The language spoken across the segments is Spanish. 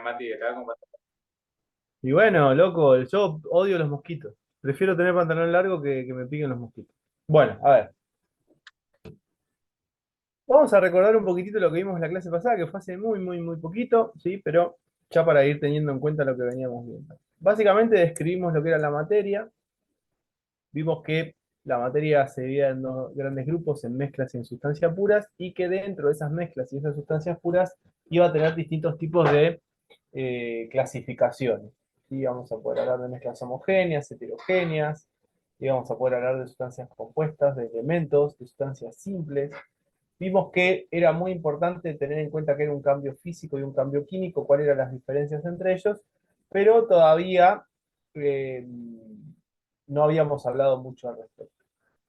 Mati, estaba con Y bueno, loco, yo odio los mosquitos. Prefiero tener pantalón largo que me piquen los mosquitos. Bueno, a ver, vamos a recordar un poquitito lo que vimos en la clase pasada, que fue hace muy poquito, ¿sí? Pero ya para ir teniendo en cuenta lo que veníamos viendo. Básicamente describimos lo que era la materia. Vimos que la materia se divide en dos grandes grupos, en mezclas y en sustancias puras, y que dentro de esas mezclas y esas sustancias puras iba a tener distintos tipos de clasificaciones. ¿Sí? Vamos a poder hablar de mezclas homogéneas, heterogéneas, y vamos a poder hablar de sustancias compuestas, de elementos, de sustancias simples. Vimos que era muy importante tener en cuenta que era un cambio físico y un cambio químico, cuáles eran las diferencias entre ellos, pero todavía eh, no habíamos hablado mucho al respecto.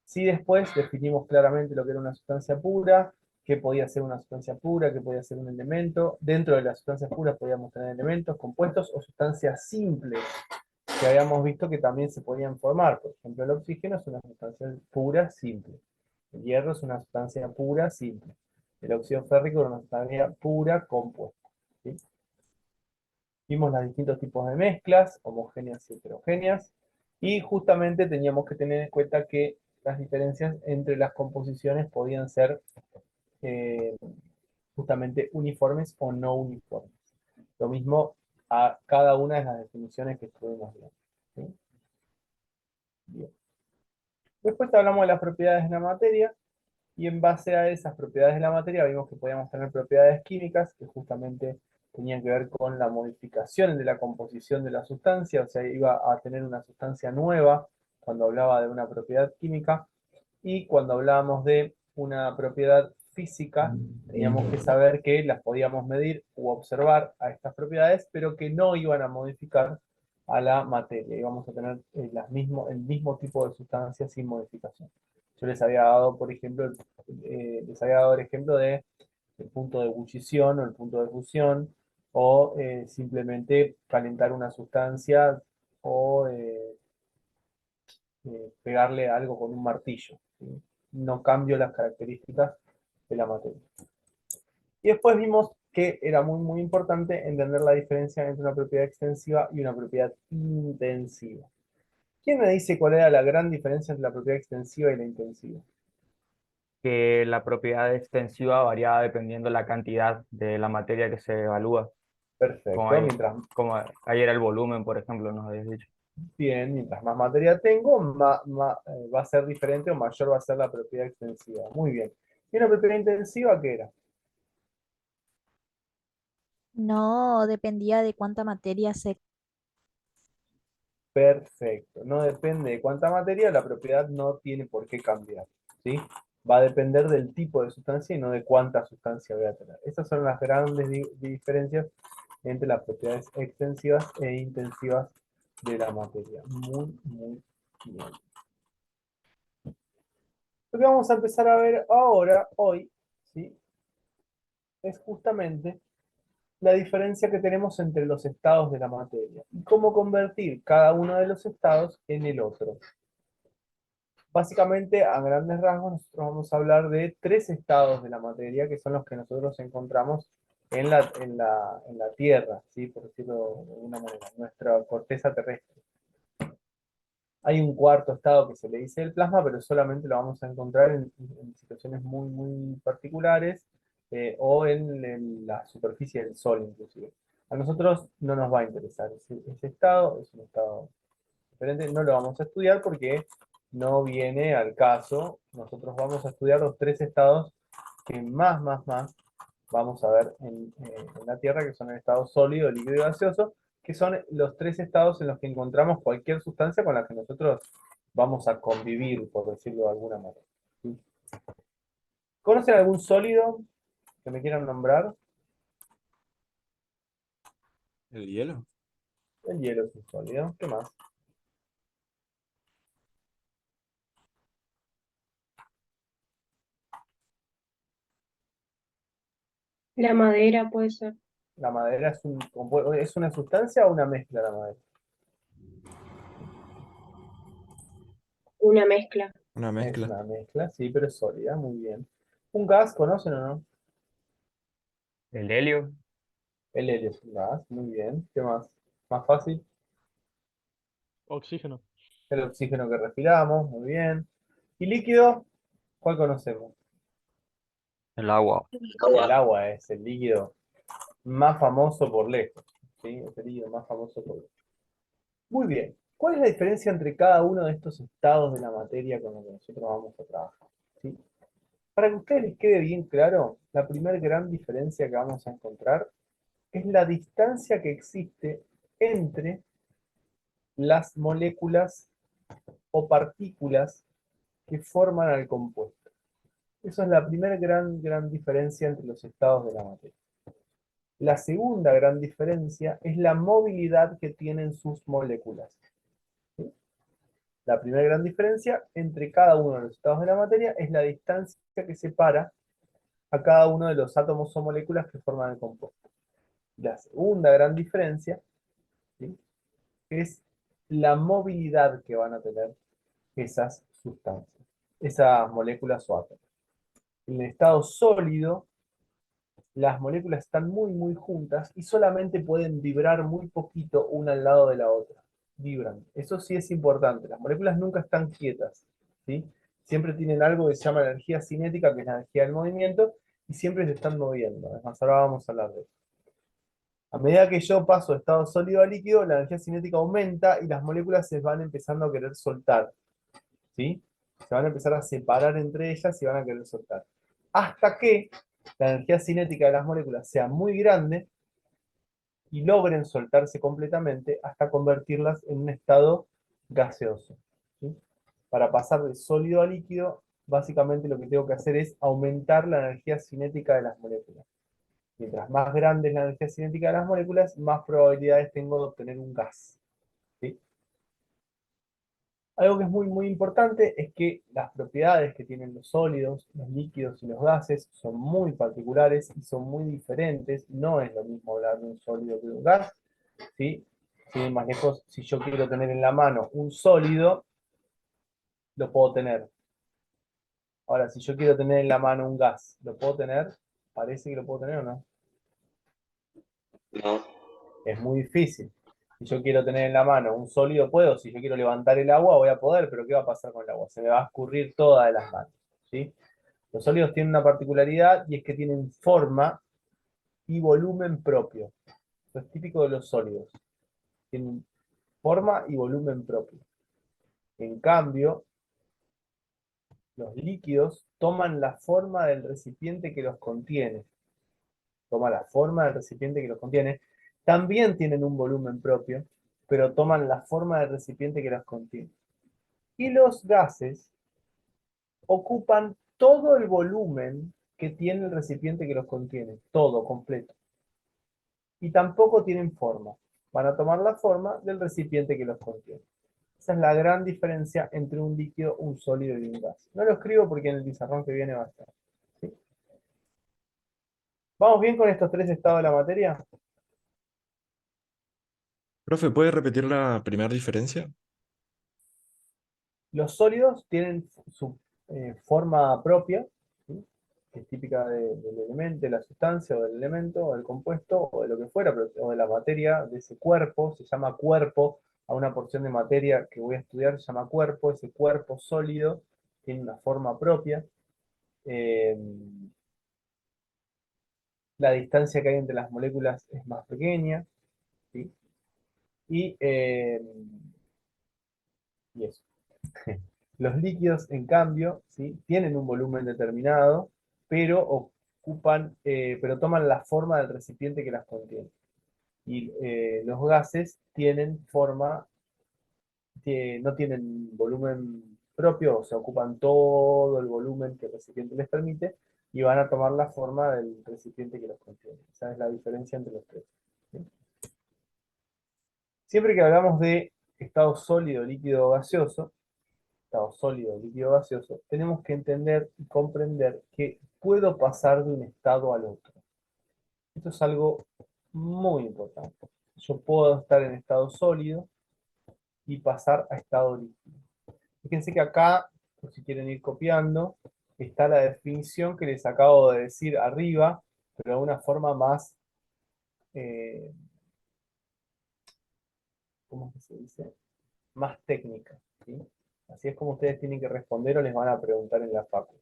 Sí, después definimos claramente lo que era una sustancia pura, qué podía ser una sustancia pura, qué podía ser un elemento. Dentro de las sustancias puras podíamos tener elementos, compuestos o sustancias simples, que habíamos visto que también se podían formar. Por ejemplo, el oxígeno es una sustancia pura simple. El hierro es una sustancia pura simple. El óxido férrico es una sustancia pura compuesta. ¿Sí? Vimos los distintos tipos de mezclas, homogéneas y heterogéneas, y justamente teníamos que tener en cuenta que las diferencias entre las composiciones podían ser eh, justamente uniformes o no uniformes. Lo mismo a cada una de las definiciones que estuvimos viendo. ¿Sí? Bien. Después hablamos de las propiedades de la materia, y en base a esas propiedades de la materia vimos que podíamos tener propiedades químicas que justamente tenían que ver con la modificación de la composición de la sustancia, o sea, iba a tener una sustancia nueva cuando hablaba de una propiedad química, y cuando hablábamos de una propiedad física, teníamos que saber que las podíamos medir u observar a estas propiedades, pero que no iban a modificar a la materia. Íbamos a tener el mismo tipo de sustancias sin modificación. Yo les había dado, por ejemplo, les había dado el ejemplo de el punto de ebullición o el punto de fusión, o simplemente calentar una sustancia o pegarle algo con un martillo. ¿Sí? No cambio las características de la materia. Y después vimos que era muy importante entender la diferencia entre una propiedad extensiva y una propiedad intensiva. ¿Quién me dice cuál era la gran diferencia entre la propiedad extensiva y la intensiva? Que la propiedad extensiva varía dependiendo la cantidad de la materia que se evalúa, como Perfecto, ahí, como ahí era el volumen, por ejemplo, nos habías dicho. mientras más materia tengo, va a ser diferente o mayor va a ser la propiedad extensiva. Muy bien. ¿Y una propiedad intensiva qué era? No, dependía de cuánta materia se... Perfecto. No depende de cuánta materia, la propiedad no tiene por qué cambiar. ¿Sí? Va a depender del tipo de sustancia y no de cuánta sustancia voy a tener. Esas son las grandes diferencias entre las propiedades extensivas e intensivas de la materia. Muy bien. Lo que vamos a empezar a ver ahora, hoy, ¿sí? Es justamente la diferencia que tenemos entre los estados de la materia y cómo convertir cada uno de los estados en el otro. Básicamente, a grandes rasgos, nosotros vamos a hablar de tres estados de la materia, que son los que nosotros encontramos en la Tierra, ¿sí? Por decirlo de alguna manera, nuestra corteza terrestre. Hay un cuarto estado que se le dice el plasma, pero solamente lo vamos a encontrar en situaciones muy particulares, o en la superficie del Sol, inclusive. A nosotros no nos va a interesar ese estado, es un estado diferente, no lo vamos a estudiar porque no viene al caso. Nosotros vamos a estudiar los tres estados que más vamos a ver en la Tierra, que son el estado sólido, líquido y gaseoso, que son los tres estados en los que encontramos cualquier sustancia con la que nosotros vamos a convivir, por decirlo de alguna manera. ¿Sí? ¿Conocen algún sólido que me quieran nombrar? el hielo. El hielo es un sólido. ¿Qué más? La madera puede ser La madera es una sustancia o una mezcla la madera. una mezcla. Una Es mezcla. una mezcla, sí, pero es sólida, muy bien. ¿Un gas conocen o no? El helio, El helio es un gas, muy bien. ¿Qué más? Más fácil. Oxígeno. El oxígeno que respiramos, muy bien. ¿Y líquido? ¿Cuál conocemos? El agua. El agua es el líquido más famoso por lejos. ¿Sí? Es el líquido más famoso por lejos. Muy bien. ¿Cuál es la diferencia entre cada uno de estos estados de la materia con los que nosotros vamos a trabajar? ¿Sí? Para que a ustedes les quede bien claro, la primera gran diferencia que vamos a encontrar es la distancia que existe entre las moléculas o partículas que forman al compuesto. Esa es la primera gran diferencia entre los estados de la materia. La segunda gran diferencia es la movilidad que tienen sus moléculas. ¿Sí? La primera gran diferencia entre cada uno de los estados de la materia es la distancia que separa a cada uno de los átomos o moléculas que forman el compuesto. La segunda gran diferencia, ¿sí?, es la movilidad que van a tener esas sustancias, esas moléculas o átomos. En el estado sólido, las moléculas están muy juntas y solamente pueden vibrar muy poquito una al lado de la otra. Vibran. Eso sí es importante. Las moléculas nunca están quietas, ¿sí? Siempre tienen algo que se llama energía cinética, que es la energía del movimiento, y siempre se están moviendo. Además, ahora vamos a hablar de eso. A medida que yo paso de estado sólido a líquido, la energía cinética aumenta y las moléculas se van empezando a querer soltar, ¿sí? Se van a empezar a separar entre ellas y van a querer soltar. Hasta que la energía cinética de las moléculas sea muy grande y logren soltarse completamente hasta convertirlas en un estado gaseoso, ¿sí? Para pasar de sólido a líquido, básicamente lo que tengo que hacer es aumentar la energía cinética de las moléculas. Mientras más grande es la energía cinética de las moléculas, más probabilidades tengo de obtener un gas, ¿sí? Algo que es muy importante es que las propiedades que tienen los sólidos, los líquidos y los gases son muy particulares y son muy diferentes. No es lo mismo hablar de un sólido que de un gas, ¿sí? Sin ir más lejos, si yo quiero tener en la mano un sólido, lo puedo tener. Ahora, si yo quiero tener en la mano un gas, ¿lo puedo tener? ¿Parece que lo puedo tener o no? No. Es muy difícil. Si yo quiero tener en la mano un sólido, puedo. Si yo quiero levantar el agua, voy a poder, pero ¿qué va a pasar con el agua? Se me va a escurrir toda de las manos, ¿sí? Los sólidos tienen una particularidad y es que tienen forma y volumen propio. Eso es típico de los sólidos. Tienen forma y volumen propio. En cambio, los líquidos toman la forma del recipiente que los contiene. Toma la forma del recipiente que los contiene. También tienen un volumen propio, pero toman la forma del recipiente que los contiene. Y los gases ocupan todo el volumen que tiene el recipiente que los contiene, todo completo. Y tampoco tienen forma. Van a tomar la forma del recipiente que los contiene. Esa es la gran diferencia entre un líquido, un sólido y un gas. No lo escribo porque en el pizarrón que viene va a estar, ¿sí? ¿Vamos bien con estos tres estados de la materia? Profe, ¿puede repetir la primera diferencia? Los sólidos tienen su forma propia, ¿sí?, que es típica del elemento, de la sustancia, o del elemento, o del compuesto, o de lo que fuera, o de la materia, de ese cuerpo. Se llama cuerpo a una porción de materia que voy a estudiar, se llama cuerpo. Ese cuerpo sólido tiene una forma propia. Eh, la distancia que hay entre las moléculas es más pequeña, ¿sí? Y, y eso. Los líquidos, en cambio, ¿sí?, tienen un volumen determinado, pero pero toman la forma del recipiente que las contiene. Y los gases tienen forma, no tienen volumen propio, o sea, ocupan todo el volumen que el recipiente les permite y van a tomar la forma del recipiente que los contiene. Esa es la diferencia entre los tres, ¿sí? Siempre que hablamos de estado sólido, líquido o gaseoso, estado sólido, líquido, gaseoso, tenemos que entender y comprender que puedo pasar de un estado al otro. Esto es algo muy importante. Yo puedo estar en estado sólido y pasar a estado líquido. Fíjense que acá, por si quieren ir copiando, está la definición que les acabo de decir arriba, pero de una forma más ¿cómo es que se dice? Más técnica, ¿sí? Así es como ustedes tienen que responder o les van a preguntar en la facu.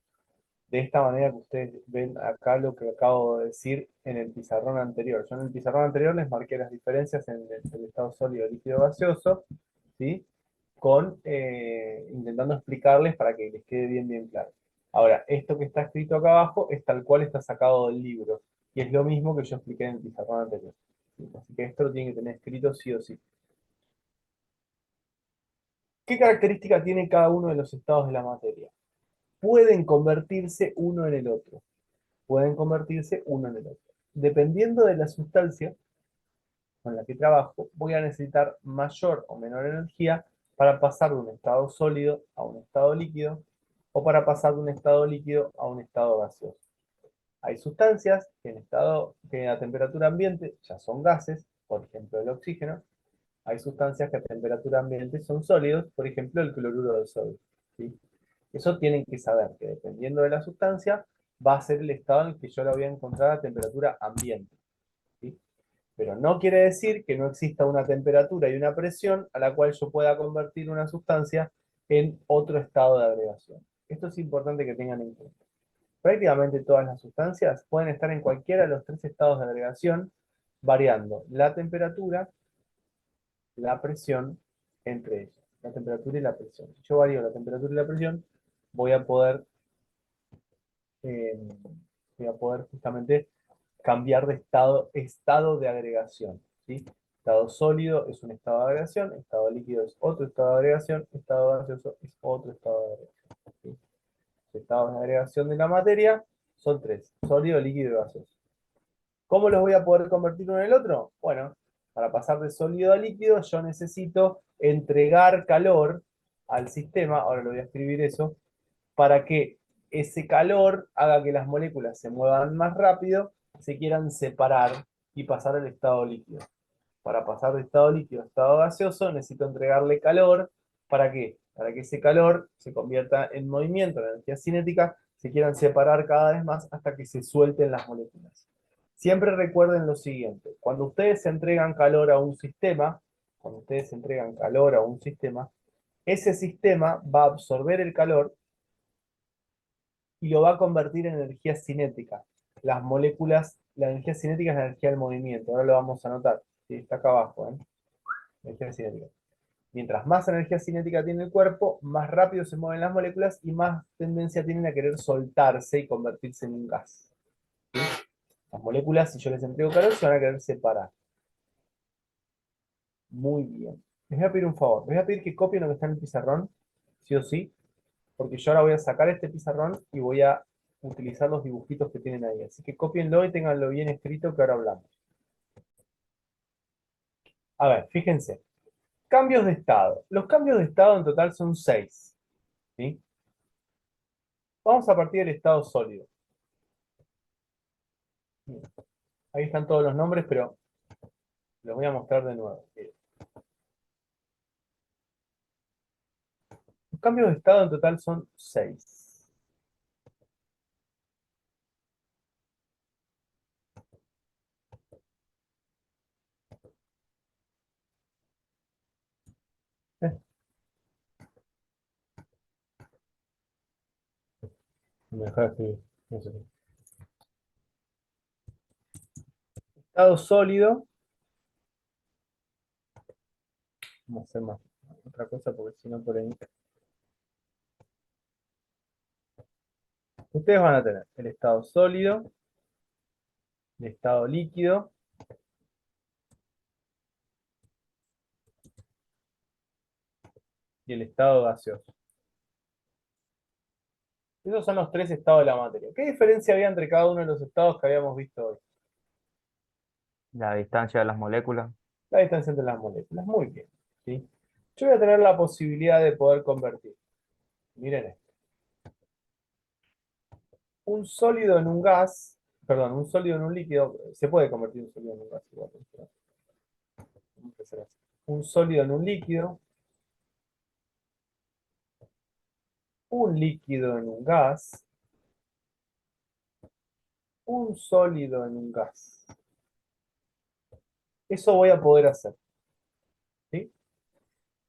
De esta manera que ustedes ven acá lo que acabo de decir en el pizarrón anterior. Yo en el pizarrón anterior les marqué las diferencias en el estado sólido, líquido, gaseoso, ¿sí? Intentando explicarles para que les quede bien claro. Ahora, esto que está escrito acá abajo es tal cual está sacado del libro. Y es lo mismo que yo expliqué en el pizarrón anterior. ¿Sí? Así que esto lo tienen que tener escrito sí o sí. ¿Qué característica tiene cada uno de los estados de la materia? Pueden convertirse uno en el otro. Pueden convertirse uno en el otro. Dependiendo de la sustancia con la que trabajo, voy a necesitar mayor o menor energía para pasar de un estado sólido a un estado líquido o para pasar de un estado líquido a un estado gaseoso. Hay sustancias que a temperatura ambiente ya son gases, por ejemplo el oxígeno. Hay sustancias que a temperatura ambiente son sólidos, por ejemplo el cloruro de sodio. ¿Sí? Eso tienen que saber, que dependiendo de la sustancia, va a ser el estado en el que yo la voy a encontrar a temperatura ambiente. ¿Sí? Pero no quiere decir que no exista una temperatura y una presión a la cual yo pueda convertir una sustancia en otro estado de agregación. Esto es importante que tengan en cuenta. Prácticamente todas las sustancias pueden estar en cualquiera de los tres estados de agregación, variando la temperatura, la presión entre ellos. La temperatura y la presión. Si yo varío la temperatura y la presión, voy a poder, eh, justamente cambiar de estado de agregación. ¿Sí? Estado sólido es un estado de agregación, estado líquido es otro estado de agregación, estado gaseoso es otro estado de agregación. ¿Sí? Los estados de agregación de la materia son tres: sólido, líquido y gaseoso. ¿Cómo los voy a poder convertir uno en el otro? Bueno, para pasar de sólido a líquido yo necesito entregar calor al sistema, ahora lo voy a escribir eso, para que ese calor haga que las moléculas se muevan más rápido, se quieran separar y pasar al estado líquido. Para pasar de estado líquido a estado gaseoso necesito entregarle calor. ¿Para qué? Para que ese calor se convierta en movimiento, en energía cinética, se quieran separar cada vez más hasta que se suelten las moléculas. Siempre recuerden lo siguiente: cuando ustedes entregan calor a un sistema, ese sistema va a absorber el calor y lo va a convertir en energía cinética. Las moléculas, la energía cinética es la energía del movimiento, ahora lo vamos a anotar, ¿sí? Está acá abajo, energía cinética. Mientras más energía cinética tiene el cuerpo, más rápido se mueven las moléculas y más tendencia tienen a querer soltarse y convertirse en un gas. ¿Sí? Las moléculas, si yo les entrego calor, se van a querer separar. Muy bien. Les voy a pedir un favor. Les voy a pedir que copien lo que está en el pizarrón, sí o sí, porque yo ahora voy a sacar este pizarrón y voy a utilizar los dibujitos que tienen ahí. Así que cópienlo y ténganlo bien escrito que ahora hablamos. A ver, fíjense. Cambios de estado. Los cambios de estado en total son 6. ¿Sí? Vamos a partir del estado sólido. Ahí están todos los nombres, pero los voy a mostrar de nuevo. Los cambios de estado en total son 6. Me deja de escribir. No sé. Estado sólido. Vamos a hacer más otra cosa porque si no por ahí. Ustedes van a tener el estado sólido, el estado líquido, y el estado gaseoso. Esos son los tres estados de la materia. ¿Qué diferencia había entre cada uno de los estados que habíamos visto hoy? La distancia de las moléculas. La distancia entre las moléculas. Muy bien. ¿Sí? Yo voy a tener la posibilidad de poder convertir. Miren esto. Un sólido en un gas, perdón, un sólido en un líquido, se puede convertir un sólido en un gas igual. Un sólido en un líquido, un líquido en un gas, un sólido en un gas. eso voy a poder hacer. ¿Sí?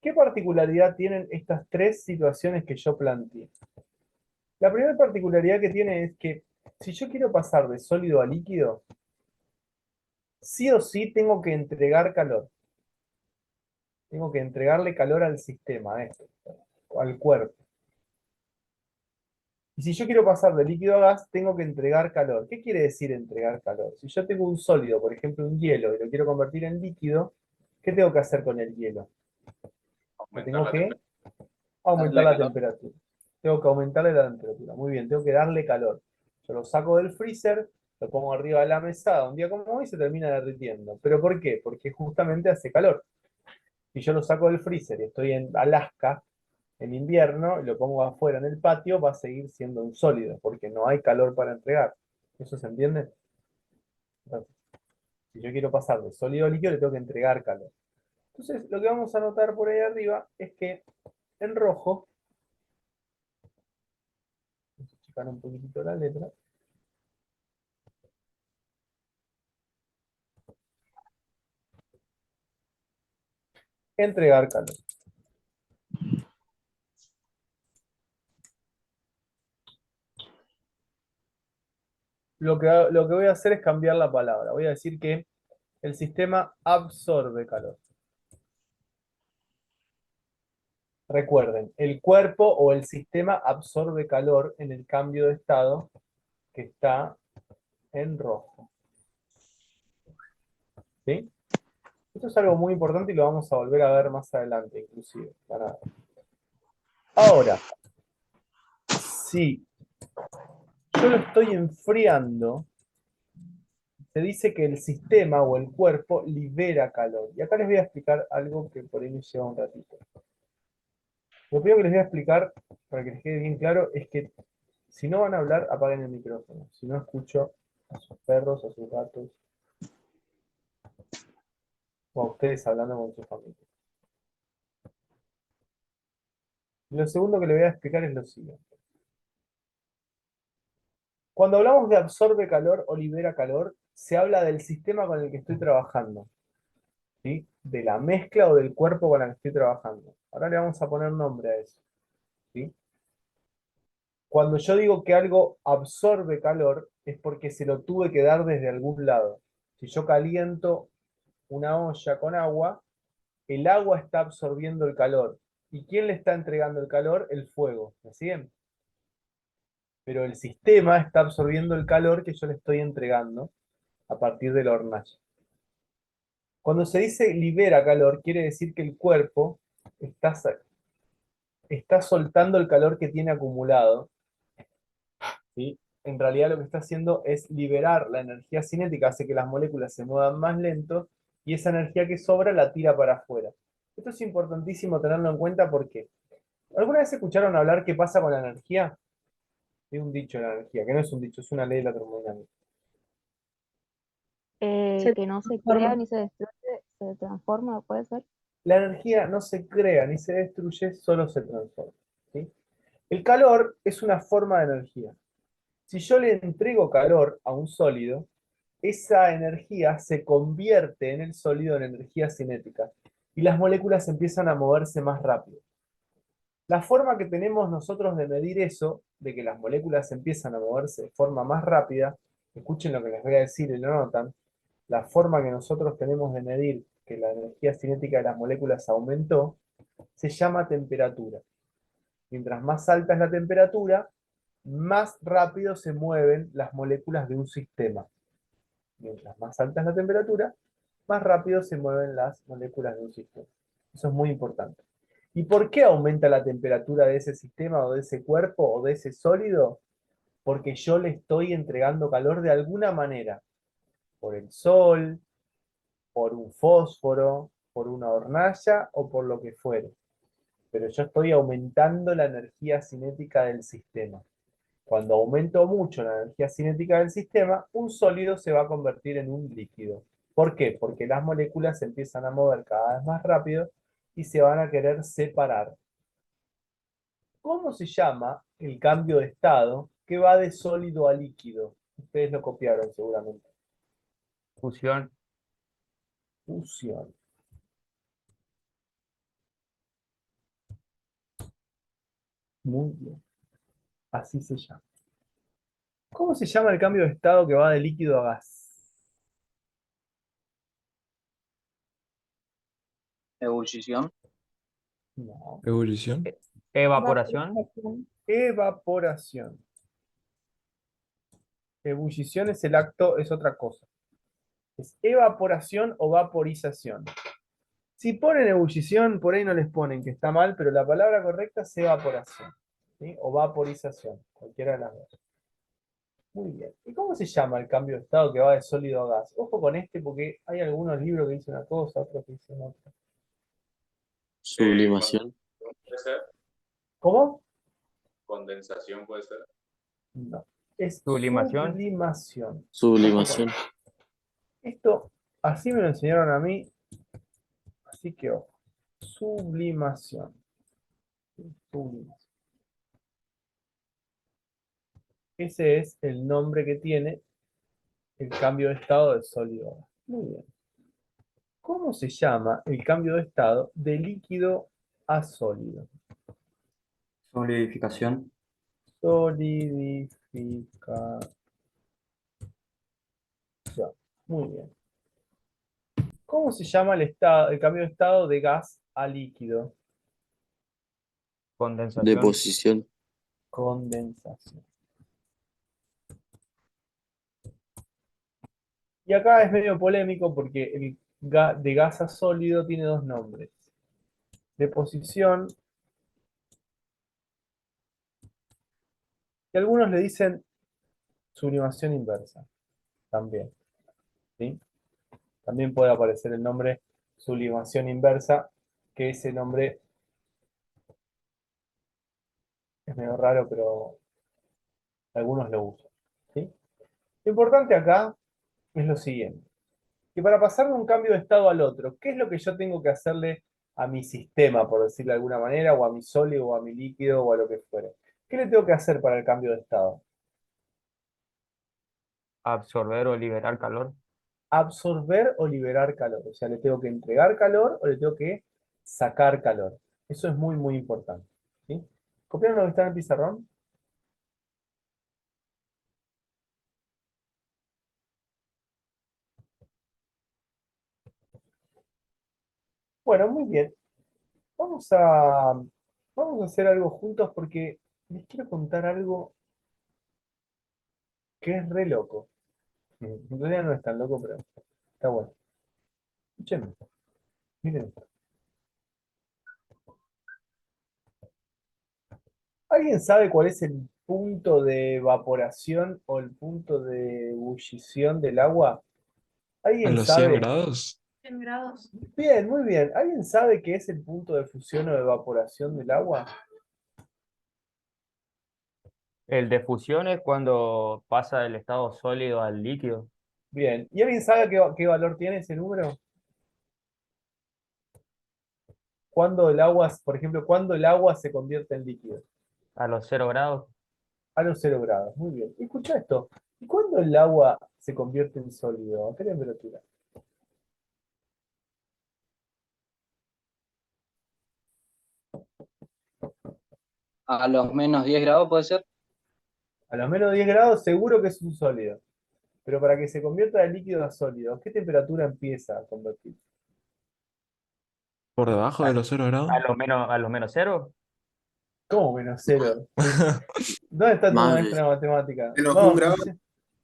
¿Qué particularidad tienen estas tres situaciones que yo planteé? La primera particularidad que tiene es que si yo quiero pasar de sólido a líquido, sí o sí tengo que entregar calor. Tengo que entregarle calor al sistema, al cuerpo. Y si yo quiero pasar de líquido a gas, tengo que entregar calor. ¿Qué quiere decir entregar calor? Si yo tengo un sólido, por ejemplo un hielo, y lo quiero convertir en líquido, ¿qué tengo que hacer con el hielo? Le tengo que aumentar la temperatura. Tengo que aumentarle la temperatura. Muy bien, tengo que darle calor. Yo lo saco del freezer, lo pongo arriba de la mesada un día como hoy y se termina derritiendo. ¿Pero por qué? Porque justamente hace calor. Si yo lo saco del freezer y estoy en Alaska en invierno y lo pongo afuera en el patio, va a seguir siendo un sólido, porque no hay calor para entregar. ¿Eso se entiende? Entonces, si yo quiero pasar de sólido a líquido, le tengo que entregar calor. Entonces, lo que vamos a notar por ahí arriba es que en rojo, vamos a checar un poquitito la letra, entregar calor. Lo que voy a hacer es cambiar la palabra. Voy a decir que el sistema absorbe calor. Recuerden, el cuerpo o el sistema absorbe calor en el cambio de estado que está en rojo. ¿Sí? Esto es algo muy importante y lo vamos a volver a ver más adelante, inclusive. Ahora, si yo lo estoy enfriando, se dice que el sistema o el cuerpo libera calor. Y acá les voy a explicar algo que por ahí me lleva un ratito. Lo primero que les voy a explicar, para que les quede bien claro, es que si no van a hablar, apaguen el micrófono. Si no escucho a sus perros, a sus gatos, o a ustedes hablando con su familia. Y lo segundo que les voy a explicar es lo siguiente. Cuando hablamos de absorbe calor o libera calor, se habla del sistema con el que estoy trabajando, ¿sí? De la mezcla o del cuerpo con el que estoy trabajando. Ahora le vamos a poner nombre a eso, ¿sí? Cuando yo digo que algo absorbe calor, es porque se lo tuve que dar desde algún lado. Si yo caliento una olla con agua, el agua está absorbiendo el calor. ¿Y quién le está entregando el calor? El fuego. ¿Me siguen? Pero el sistema está absorbiendo el calor que yo le estoy entregando a partir de la hornalla. Cuando se dice libera calor, quiere decir que el cuerpo está soltando el calor que tiene acumulado, ¿sí? En realidad lo que está haciendo es liberar la energía cinética, hace que las moléculas se muevan más lento y esa energía que sobra la tira para afuera. Esto es importantísimo tenerlo en cuenta porque ¿alguna vez escucharon hablar qué pasa con la energía? Es un dicho de la energía, que no es un dicho, es una ley de la termodinámica. Se Que no se transforma. crea ni se destruye, se transforma, puede ser. La energía no se crea ni se destruye, solo se transforma, ¿sí? El calor es una forma de energía. Si yo le entrego calor a un sólido, esa energía se convierte en el sólido en energía cinética y las moléculas empiezan a moverse más rápido. La forma que tenemos nosotros de medir eso, de que las moléculas empiezan a moverse de forma más rápida, escuchen lo que les voy a decir y lo notan, la forma que nosotros tenemos de medir que la energía cinética de las moléculas aumentó, se llama temperatura. Mientras más alta es la temperatura, más rápido se mueven las moléculas de un sistema. Mientras más alta es la temperatura, más rápido se mueven las moléculas de un sistema. Eso es muy importante. ¿Y por qué aumenta la temperatura de ese sistema o de ese cuerpo o de ese sólido? Porque yo le estoy entregando calor de alguna manera. Por el sol, por un fósforo, por una hornalla o por lo que fuere. Pero yo estoy aumentando la energía cinética del sistema. Cuando aumento mucho la energía cinética del sistema, un sólido se va a convertir en un líquido. ¿Por qué? Porque las moléculas se empiezan a mover cada vez más rápido y se van a querer separar. ¿Cómo se llama el cambio de estado que va de sólido a líquido? Ustedes lo copiaron seguramente. Fusión. Fusión. Muy bien. Así se llama. ¿Cómo se llama el cambio de estado que va de líquido a gas? Ebullición. No. Ebullición. Evaporación. Evaporación. Ebullición es el acto, es otra cosa. ¿Es evaporación o vaporización? Si ponen ebullición, por ahí no les ponen que está mal, pero la palabra correcta es evaporación, ¿sí? O vaporización, cualquiera de las dos. Muy bien. ¿Y cómo se llama el cambio de estado que va de sólido a gas? Ojo con este porque hay algunos libros que dicen una cosa, otros que dicen otra. Sublimación. ¿Puede ser? ¿Cómo? Condensación puede ser. No. Es Sublimación. sublimación. Sublimación. Esto, así me lo enseñaron a mí, así que ojo. Sublimación. Sublimación. Ese es el nombre que tiene el cambio de estado de sólido a gas. Muy bien. ¿Cómo se llama el cambio de estado de líquido a sólido? Solidificación. Solidificación. Muy bien. ¿Cómo se llama el cambio de estado de gas a líquido? Condensación. Deposición. Condensación. Y acá es medio polémico porque el de gas a sólido tiene dos nombres. Deposición. Y algunos le dicen sublimación inversa. También. ¿Sí? También puede aparecer el nombre sublimación inversa, que ese nombre es medio raro, pero algunos lo usan. ¿Sí? Lo importante acá es lo siguiente, que para pasar de un cambio de estado al otro, ¿qué es lo que yo tengo que hacerle a mi sistema, por decirlo de alguna manera, o a mi sólido, o a mi líquido, o a lo que fuere? ¿Qué le tengo que hacer para el cambio de estado? Absorber o liberar calor. Absorber o liberar calor. O sea, le tengo que entregar calor o le tengo que sacar calor. Eso es muy, muy importante. ¿Sí? ¿Copiaron lo que está en el pizarrón? Bueno, muy bien. Vamos a, vamos a hacer algo juntos porque les quiero contar algo que es re loco. En realidad no es tan loco, pero está bueno. Escuchen, miren esto. ¿Alguien sabe cuál es el punto de evaporación o el punto de ebullición del agua? A ¿Alguien los 100 sabe? grados. 100 grados. Bien, muy bien. ¿Alguien sabe qué es el punto de fusión o de evaporación del agua? El de fusión es cuando pasa del estado sólido al líquido. Bien. ¿Y alguien sabe qué valor tiene ese número? Cuando el agua, por ejemplo, cuando el agua se convierte en líquido. A los 0 grados. A los 0 grados. Muy bien. Escucha esto. ¿Y cuándo el agua se convierte en sólido? ¿A qué temperatura? A los menos 10 grados puede ser. A los menos 10 grados seguro que es un sólido. Pero para que se convierta de líquido a sólido, ¿qué temperatura empieza a convertir? ¿Por debajo de los 0 grados? A los menos 0. ¿Cómo menos 0? ¿Dónde está tu Más maestra de, de matemática? Menos Vamos, un grado.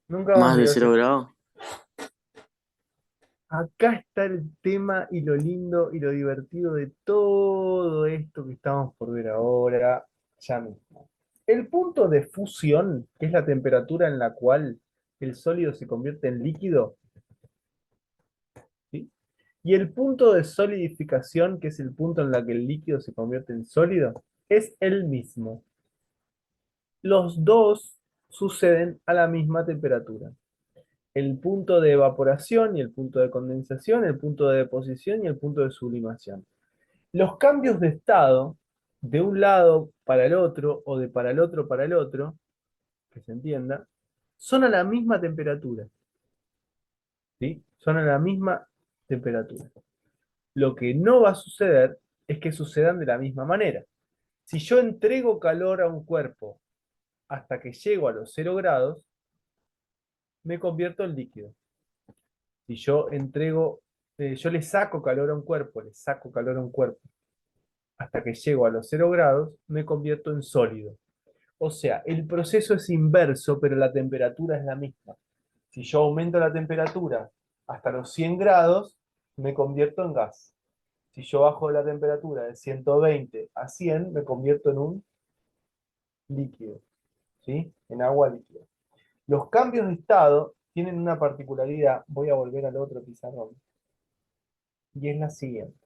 nunca vamos más a de llegar 0 grados. Acá está el tema y lo lindo y lo divertido de todo esto que estamos por ver ahora, ya mismo. El punto de fusión, que es la temperatura en la cual el sólido se convierte en líquido, ¿sí? Y el punto de solidificación, que es el punto en el que el líquido se convierte en sólido, es el mismo. Los dos suceden a la misma temperatura. El punto de evaporación y el punto de condensación, el punto de deposición y el punto de sublimación. Los cambios de estado de un lado para el otro o de para el otro para el otro, que se entienda, son a la misma temperatura. ¿Sí? Son a la misma temperatura. Lo que no va a suceder es que sucedan de la misma manera. Si yo entrego calor a un cuerpo hasta que llego a los 0 grados, me convierto en líquido. Si yo yo le saco calor a un cuerpo, hasta que llego a los 0 grados, me convierto en sólido. O sea, el proceso es inverso, pero la temperatura es la misma. Si yo aumento la temperatura hasta los 100 grados, me convierto en gas. Si yo bajo la temperatura de 120 a 100, me convierto en un líquido, ¿sí? En agua líquida. Los cambios de estado tienen una particularidad, voy a volver al otro pizarrón, y es la siguiente.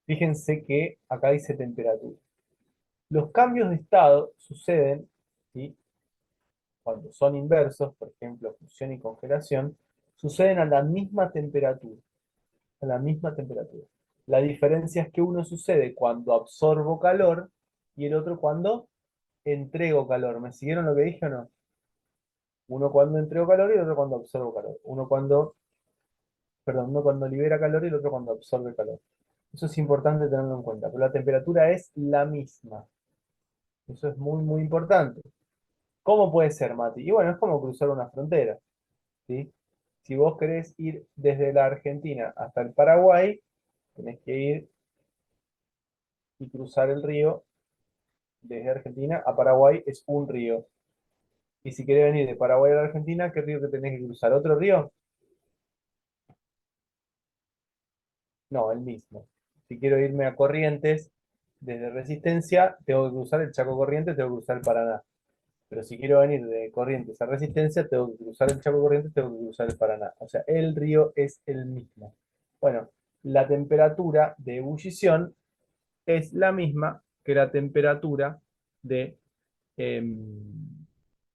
Fíjense que acá dice temperatura. Los cambios de estado suceden, ¿sí? Cuando son inversos, por ejemplo, fusión y congelación, suceden a la misma temperatura. A la misma temperatura. La diferencia es que uno sucede cuando absorbo calor y el otro cuando entrego calor. ¿Me siguieron lo que dije o no? Uno cuando entrego calor y el otro cuando absorbo calor. Uno cuando libera calor y el otro cuando absorbe calor. Eso es importante tenerlo en cuenta. Pero la temperatura es la misma. Eso es muy, muy importante. ¿Cómo puede ser, Mati? Y bueno, es como cruzar una frontera, ¿sí? Si vos querés ir desde la Argentina hasta el Paraguay, tenés que ir y cruzar el río desde Argentina a Paraguay, es un río. Y si querés venir de Paraguay a la Argentina, ¿qué río que tenés que cruzar? ¿Otro río? No, el mismo. Si quiero irme a Corrientes, desde Resistencia, tengo que cruzar el Chaco Corrientes, tengo que cruzar el Paraná. Pero si quiero venir de Corrientes a Resistencia, tengo que cruzar el Chaco Corrientes, tengo que cruzar el Paraná. O sea, el río es el mismo. Bueno, la temperatura de ebullición es la misma que la temperatura de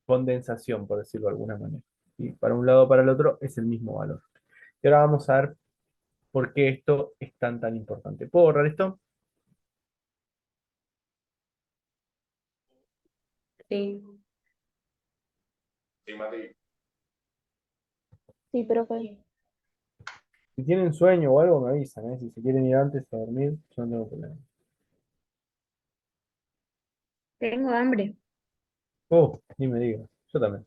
condensación, por decirlo de alguna manera. ¿Sí? Para un lado o para el otro es el mismo valor. Y ahora vamos a ver por qué esto es tan importante. ¿Puedo borrar esto? Sí. Sí, Mati. Sí, profe. Si tienen sueño o algo, me avisan, ¿eh? Si se quieren ir antes a dormir, yo no tengo problema. Tengo hambre. Oh, ni me digas. Yo también.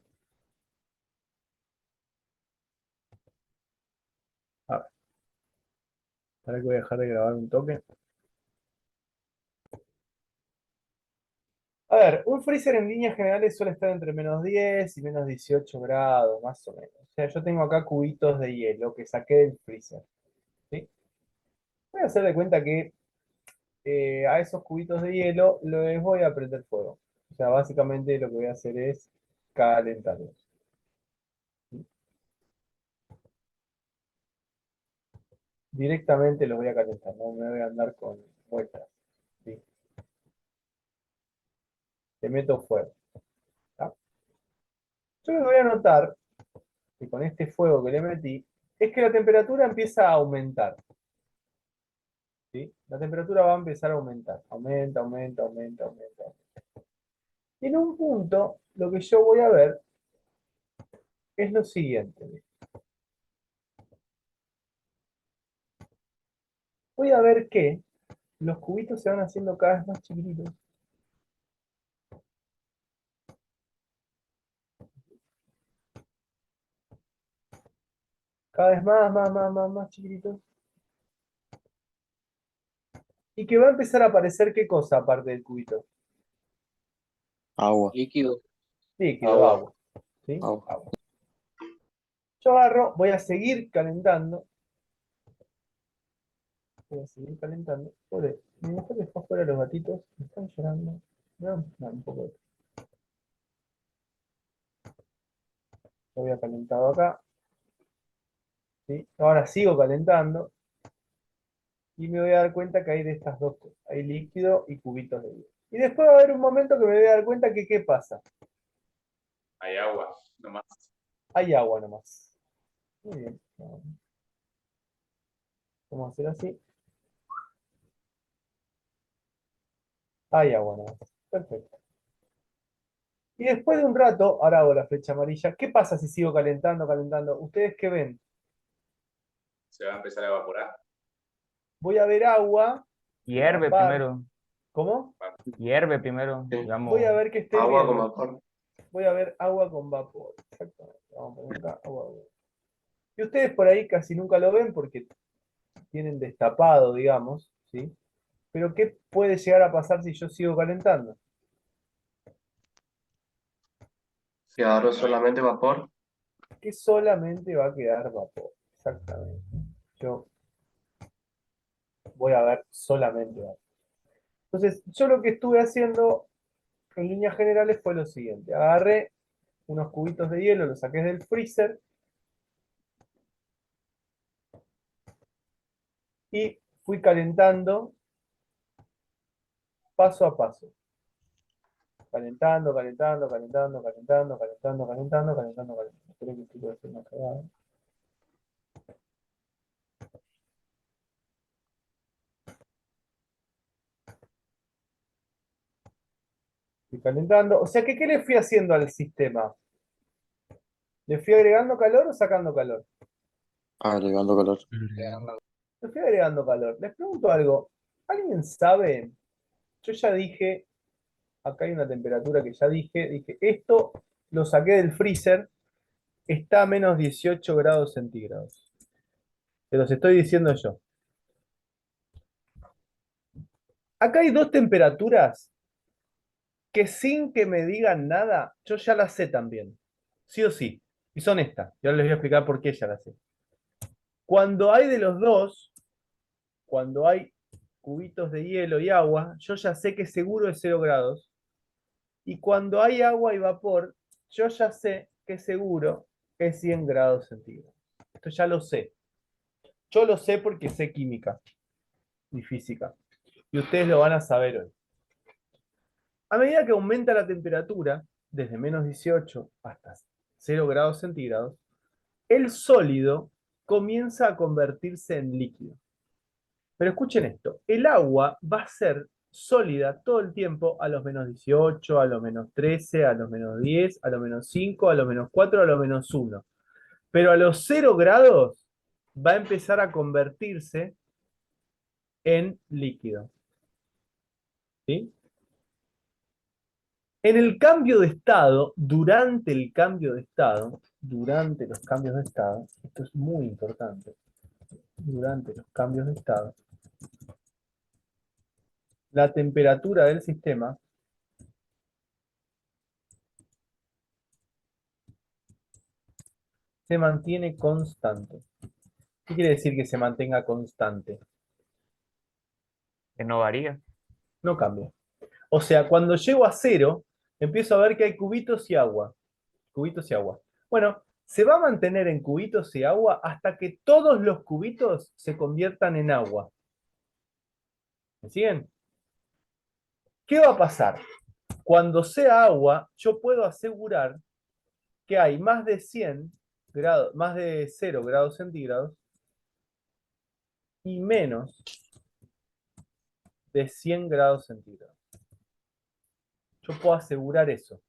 A ver, para que voy a dejar de grabar un toque. A ver, un freezer en líneas generales suele estar entre -10 y -18 grados, más o menos. O sea, yo tengo acá cubitos de hielo que saqué del freezer. ¿Sí? Voy a hacer de cuenta que a esos cubitos de hielo les voy a prender fuego. O sea, básicamente lo que voy a hacer es calentarlos. ¿Sí? Directamente los voy a calentar, no me voy a andar con vueltas. ¿Sí? Le meto fuego. ¿Tá? Yo lo que voy a notar que con este fuego que le metí es que la temperatura empieza a aumentar. ¿Sí? La temperatura va a empezar a aumentar. Aumenta, aumenta, aumenta, aumenta. Y en un punto, lo que yo voy a ver es lo siguiente. Voy a ver que los cubitos se van haciendo cada vez más chiquititos. Cada vez más chiquititos. Y que va a empezar a aparecer qué cosa aparte del cubito. Agua. Líquido. Líquido, agua. ¿Sí? Agua. Agua. Yo agarro, voy a seguir calentando. Voy a seguir calentando. Pobre, mi mujer dejó afuera los gatitos. Me están llorando. No, un poco. Lo había calentado acá. ¿Sí? Ahora sigo calentando. Y me voy a dar cuenta que hay de estas dos cosas. Hay líquido y cubitos de hielo. Y después va a haber un momento que me voy a dar cuenta que ¿qué pasa? Hay agua, nomás. Hay agua nomás. Muy bien. Vamos a hacer así. Hay agua nomás. Perfecto. Y después de un rato, ahora hago la flecha amarilla, ¿qué pasa si sigo calentando, calentando? ¿Ustedes qué ven? Se va a empezar a evaporar. Voy a ver agua, Hierve vapor. primero. ¿Cómo? Hierve primero, Sí. digamos. Voy a ver que esté Agua con hirviendo. vapor. Voy a ver agua con vapor. Exactamente. Vamos a poner acá agua con vapor. Y ustedes por ahí casi nunca lo ven porque tienen destapado, digamos, ¿sí? Pero ¿qué puede llegar a pasar si yo sigo calentando? Si agarro solamente vapor, Que solamente va a quedar vapor. Exactamente. Yo voy a ver solamente vapor. Entonces, yo lo que estuve haciendo en líneas generales fue lo siguiente. Agarré unos cubitos de hielo, los saqué del freezer y fui calentando paso a paso. Calentando, calentando, calentando, calentando, calentando, calentando, calentando, calentando. Espero que esto pueda ser una cagada. Estoy calentando. O sea que, ¿qué le fui haciendo al sistema? ¿Le fui agregando calor o sacando calor? agregando calor. Le fui agregando calor. Les pregunto algo. ¿Alguien sabe? Yo ya dije, acá hay una temperatura que ya dije, esto lo saqué del freezer, está a menos 18 grados centígrados. Se los estoy diciendo yo. Acá hay dos temperaturas que sin que me digan nada, yo ya las sé también. Sí o sí. Y son estas. Y ahora les voy a explicar por qué ya las sé. Cuando hay de los dos, cuando hay cubitos de hielo y agua, yo ya sé que seguro es 0 grados. Y cuando hay agua y vapor, yo ya sé que seguro es 100 grados centígrados. Esto ya lo sé. Yo lo sé porque sé química y física. Y ustedes lo van a saber hoy. A medida que aumenta la temperatura, desde menos 18 hasta 0 grados centígrados, el sólido comienza a convertirse en líquido. Pero escuchen esto, el agua va a ser sólida todo el tiempo a los menos 18, a los menos 13, a los menos 10, a los menos 5, a los menos 4, a los menos 1. Pero a los 0 grados va a empezar a convertirse en líquido. ¿Sí? En el cambio de estado, durante el cambio de estado, durante los cambios de estado, esto es muy importante, durante los cambios de estado, la temperatura del sistema se mantiene constante. ¿Qué quiere decir que se mantenga constante? Que no varía. No cambia. O sea, cuando llego a 0, empiezo a ver que hay cubitos y agua. Cubitos y agua. Bueno, se va a mantener en cubitos y agua hasta que todos los cubitos se conviertan en agua. ¿Me siguen? ¿Qué va a pasar? Cuando sea agua, yo puedo asegurar que hay más de 100 grados, más de 0 grados centígrados y menos de 100 grados centígrados. Yo puedo asegurar eso.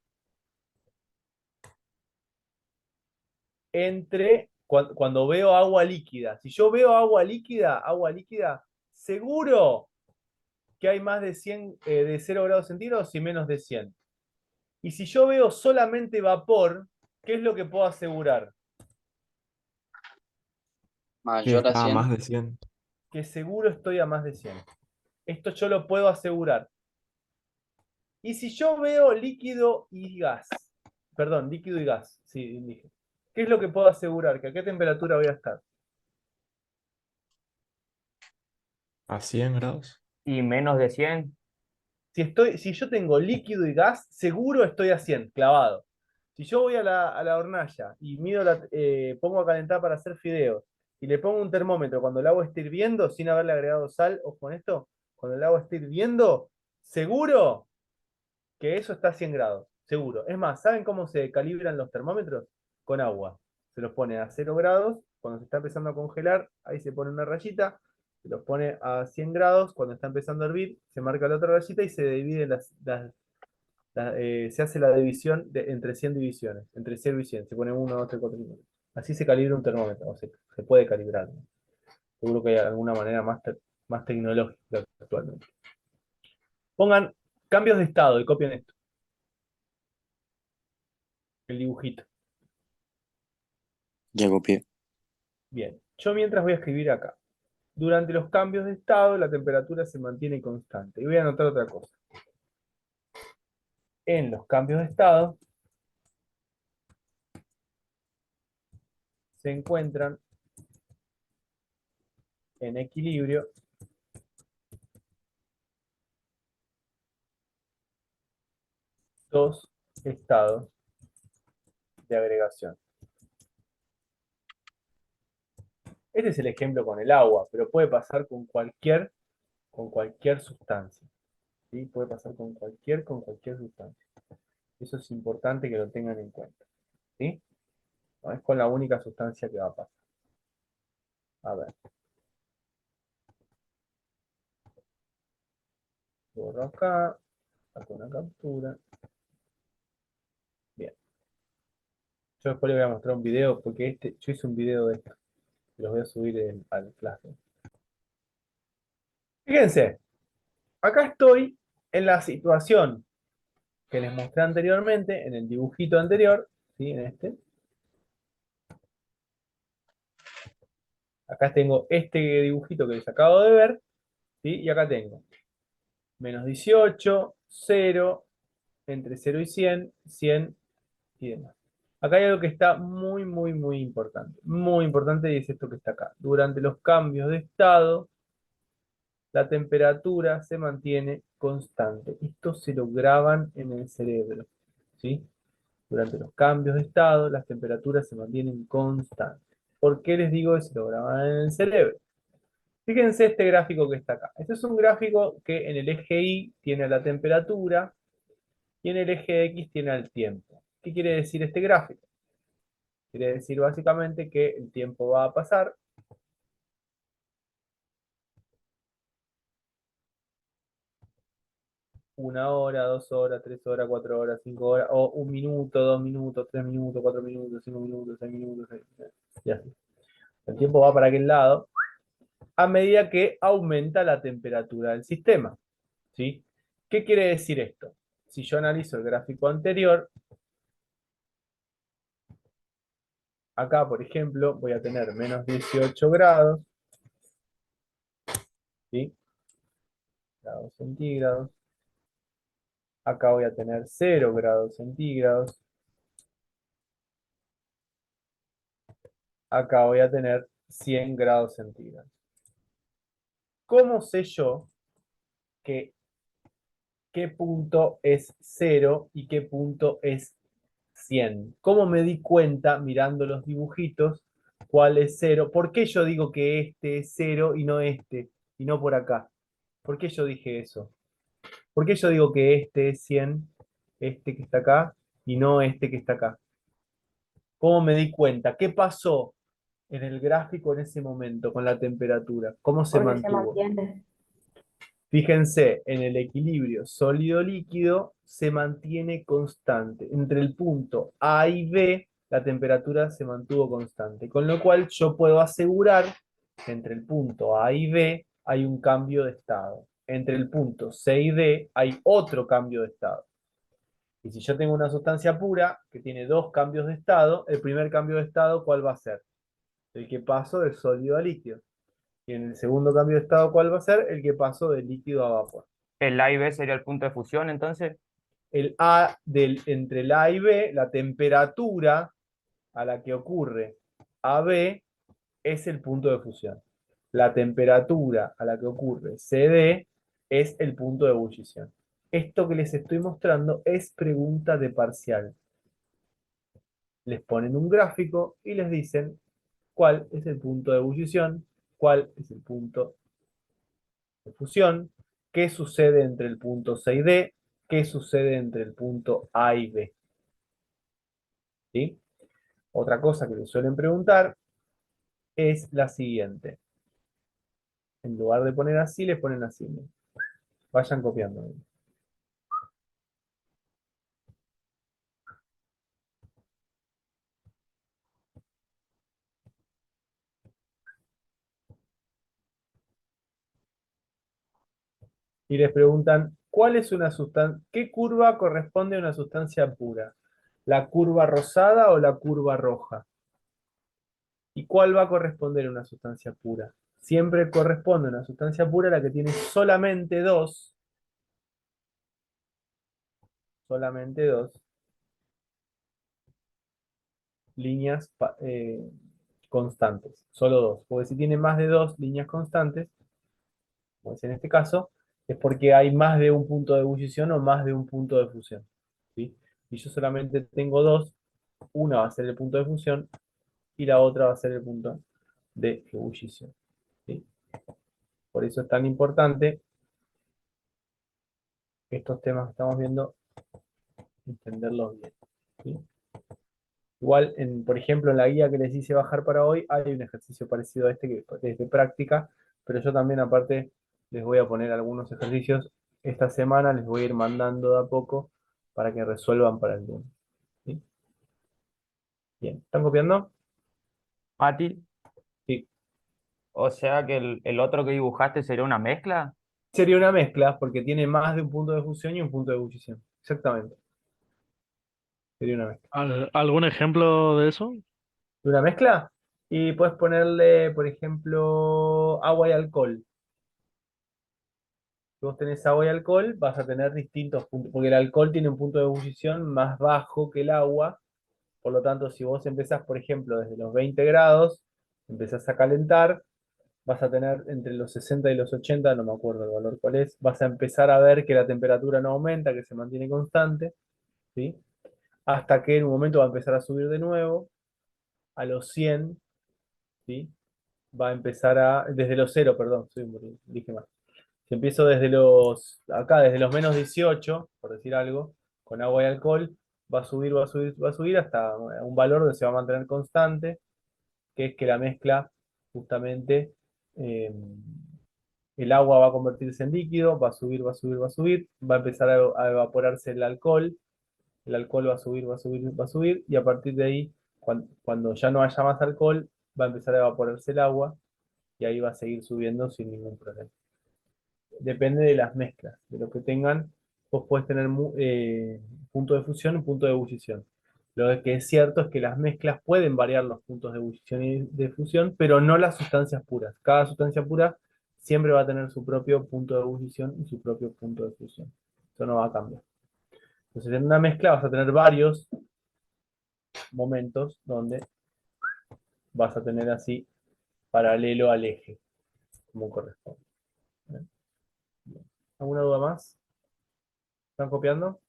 Cuando veo agua líquida. Si yo veo agua líquida, seguro que hay más de 100, de 0 grados centígrados y menos de 100. Y si yo veo solamente vapor, ¿qué es lo que puedo asegurar? Que Mayor a está a 100. más de 100. Que seguro estoy a más de 100. Esto yo lo puedo asegurar. Y si yo veo líquido y gas, perdón, líquido y gas, sí, dije. ¿Qué es lo que puedo asegurar? ¿Que a qué temperatura voy a estar? ¿A 100 grados? Y menos de 100. Si yo tengo líquido y gas, seguro estoy a 100, clavado. Si yo voy a la hornalla y pongo a calentar para hacer fideos y le pongo un termómetro cuando el agua esté hirviendo, sin haberle agregado sal, ojo con esto, cuando el agua esté hirviendo, seguro que eso está a 100 grados, seguro. Es más, ¿saben cómo se calibran los termómetros? Con agua. Se los pone a 0 grados, cuando se está empezando a congelar, ahí se pone una rayita, se los pone a 100 grados, cuando está empezando a hervir, se marca la otra rayita y se dividen Se hace la división entre 100 divisiones, entre 0 y 100. Se pone 1, 2, 3, 4, 5. Así se calibra un termómetro, o sea, se puede calibrar, ¿no? Seguro que hay alguna manera más tecnológica actualmente. Pongan cambios de estado y copien esto. El dibujito. Ya copié. Bien. Yo mientras voy a escribir acá. Durante los cambios de estado, la temperatura se mantiene constante. Y voy a anotar otra cosa. En los cambios de estado se encuentran en equilibrio dos estados de agregación. Este es el ejemplo con el agua, pero puede pasar con cualquier sustancia. ¿Sí? Puede pasar con cualquier sustancia. Eso es importante que lo tengan en cuenta. ¿Sí? No es con la única sustancia que va a pasar. A ver. Borro acá. Saco una captura. Bien. Yo después les voy a mostrar un video, porque yo hice un video de esto. Y los voy a subir al Classroom. Fíjense. Acá estoy en la situación que les mostré anteriormente, en el dibujito anterior. ¿Sí? En este. Acá tengo este dibujito que les acabo de ver. ¿Sí? Y acá tengo menos 18, 0, entre 0 y 100, 100 y demás. Acá hay algo que está muy, muy, muy importante. Muy importante y es esto que está acá. Durante los cambios de estado, la temperatura se mantiene constante. Esto se lo graban en el cerebro. ¿Sí? Durante los cambios de estado, las temperaturas se mantienen constantes. ¿Por qué les digo que se lo graban en el cerebro? Fíjense este gráfico que está acá. Este es un gráfico que en el eje Y tiene la temperatura y en el eje X tiene el tiempo. ¿Qué quiere decir este gráfico? Quiere decir básicamente que el tiempo va a pasar. Una hora, 2 horas, 3 horas, 4 horas, 5 horas, o 1 minuto, 2 minutos, 3 minutos, 4 minutos, 5 minutos, 6 minutos, y así. El tiempo va para aquel lado a medida que aumenta la temperatura del sistema. ¿Sí? ¿Qué quiere decir esto? Si yo analizo el gráfico anterior, acá, por ejemplo, voy a tener menos 18 grados, ¿sí? Grados centígrados. Acá voy a tener 0 grados centígrados. Acá voy a tener 100 grados centígrados. ¿Cómo sé yo que qué punto es 0 y qué punto es 100? ¿Cómo me di cuenta mirando los dibujitos cuál es 0? ¿Por qué yo digo que este es 0 y no este? Y no por acá. ¿Por qué yo dije eso? ¿Por qué yo digo que este es 100, este que está acá, y no este que está acá? ¿Cómo me di cuenta? ¿Qué pasó en el gráfico en ese momento con la temperatura? ¿Cómo se Porque se mantuvo? mantiene. Fíjense, en el equilibrio sólido-líquido se mantiene constante. Entre el punto A y B, la temperatura se mantuvo constante. Con lo cual yo puedo asegurar que entre el punto A y B hay un cambio de estado. Entre el punto C y D hay otro cambio de estado. Y si yo tengo una sustancia pura que tiene dos cambios de estado, el primer cambio de estado, ¿cuál va a ser? El que paso de sólido a líquido. Y en el segundo cambio de estado, ¿cuál va a ser? El que paso de líquido a vapor. El A y B sería el punto de fusión, entonces. Entre el A y B, la temperatura a la que ocurre AB es el punto de fusión. La temperatura a la que ocurre CD es el punto de ebullición. Esto que les estoy mostrando es pregunta de parcial. Les ponen un gráfico y les dicen cuál es el punto de ebullición, cuál es el punto de fusión, qué sucede entre el punto C y D, qué sucede entre el punto A y B. ¿Sí? Otra cosa que les suelen preguntar es la siguiente. En lugar de poner así, les ponen así. Vayan copiando. y les preguntan, ¿cuál es una sustancia, qué curva corresponde a una sustancia pura? ¿La curva rosada o la curva roja? ¿Y cuál va a corresponder a una sustancia pura? Siempre corresponde a una sustancia pura la que tiene solamente dos líneas constantes, solo dos. Porque si tiene más de dos líneas constantes, como es en este caso, es porque hay más de un punto de ebullición o más de un punto de fusión. ¿Sí? Y yo solamente tengo dos, una va a ser el punto de fusión y la otra va a ser el punto de ebullición. ¿Sí? Por eso es tan importante estos temas que estamos viendo, entenderlos bien. ¿Sí? Igual, por ejemplo, en la guía que les hice bajar para hoy, hay un ejercicio parecido a este que es de práctica, pero yo también aparte les voy a poner algunos ejercicios. Esta semana les voy a ir mandando de a poco para que resuelvan para el lunes. ¿Sí? Bien, ¿están copiando? Mati, Sí. o sea que el otro que dibujaste sería una mezcla. Sería una mezcla porque tiene más de un punto de fusión y un punto de ebullición. Exactamente. Sería una mezcla. ¿Algún ejemplo de eso? ¿De una mezcla? Y puedes ponerle, por ejemplo, agua y alcohol. Si vos tenés agua y alcohol, vas a tener distintos puntos, porque el alcohol tiene un punto de ebullición más bajo que el agua. Por lo tanto, si vos empezás, por ejemplo, desde los 20 grados, empezás a calentar, vas a tener entre los 60 y los 80, no me acuerdo el valor cuál es, vas a empezar a ver que la temperatura no aumenta, que se mantiene constante, ¿sí? Hasta que en un momento va a empezar a subir de nuevo, a los 100, ¿sí? Va a empezar desde los 0, perdón, dije mal. Si empiezo desde los menos 18, por decir algo, con agua y alcohol, va a subir, va a subir, va a subir hasta un valor donde se va a mantener constante, que es que la mezcla, justamente, eh, el agua va a convertirse en líquido, va a subir, va a subir, va a subir, va a empezar a evaporarse el alcohol va a subir, va a subir, va a subir, y a partir de ahí, cuando ya no haya más alcohol, va a empezar a evaporarse el agua, y ahí va a seguir subiendo sin ningún problema. Depende de las mezclas, de lo que tengan. Vos podés tener punto de fusión y punto de ebullición. Lo que es cierto es que las mezclas pueden variar los puntos de ebullición y de fusión, pero no las sustancias puras. Cada sustancia pura siempre va a tener su propio punto de ebullición y su propio punto de fusión. Eso no va a cambiar. Entonces, en una mezcla vas a tener varios momentos donde vas a tener así paralelo al eje, como corresponde. ¿Bien? ¿Alguna duda más? ¿Están copiando?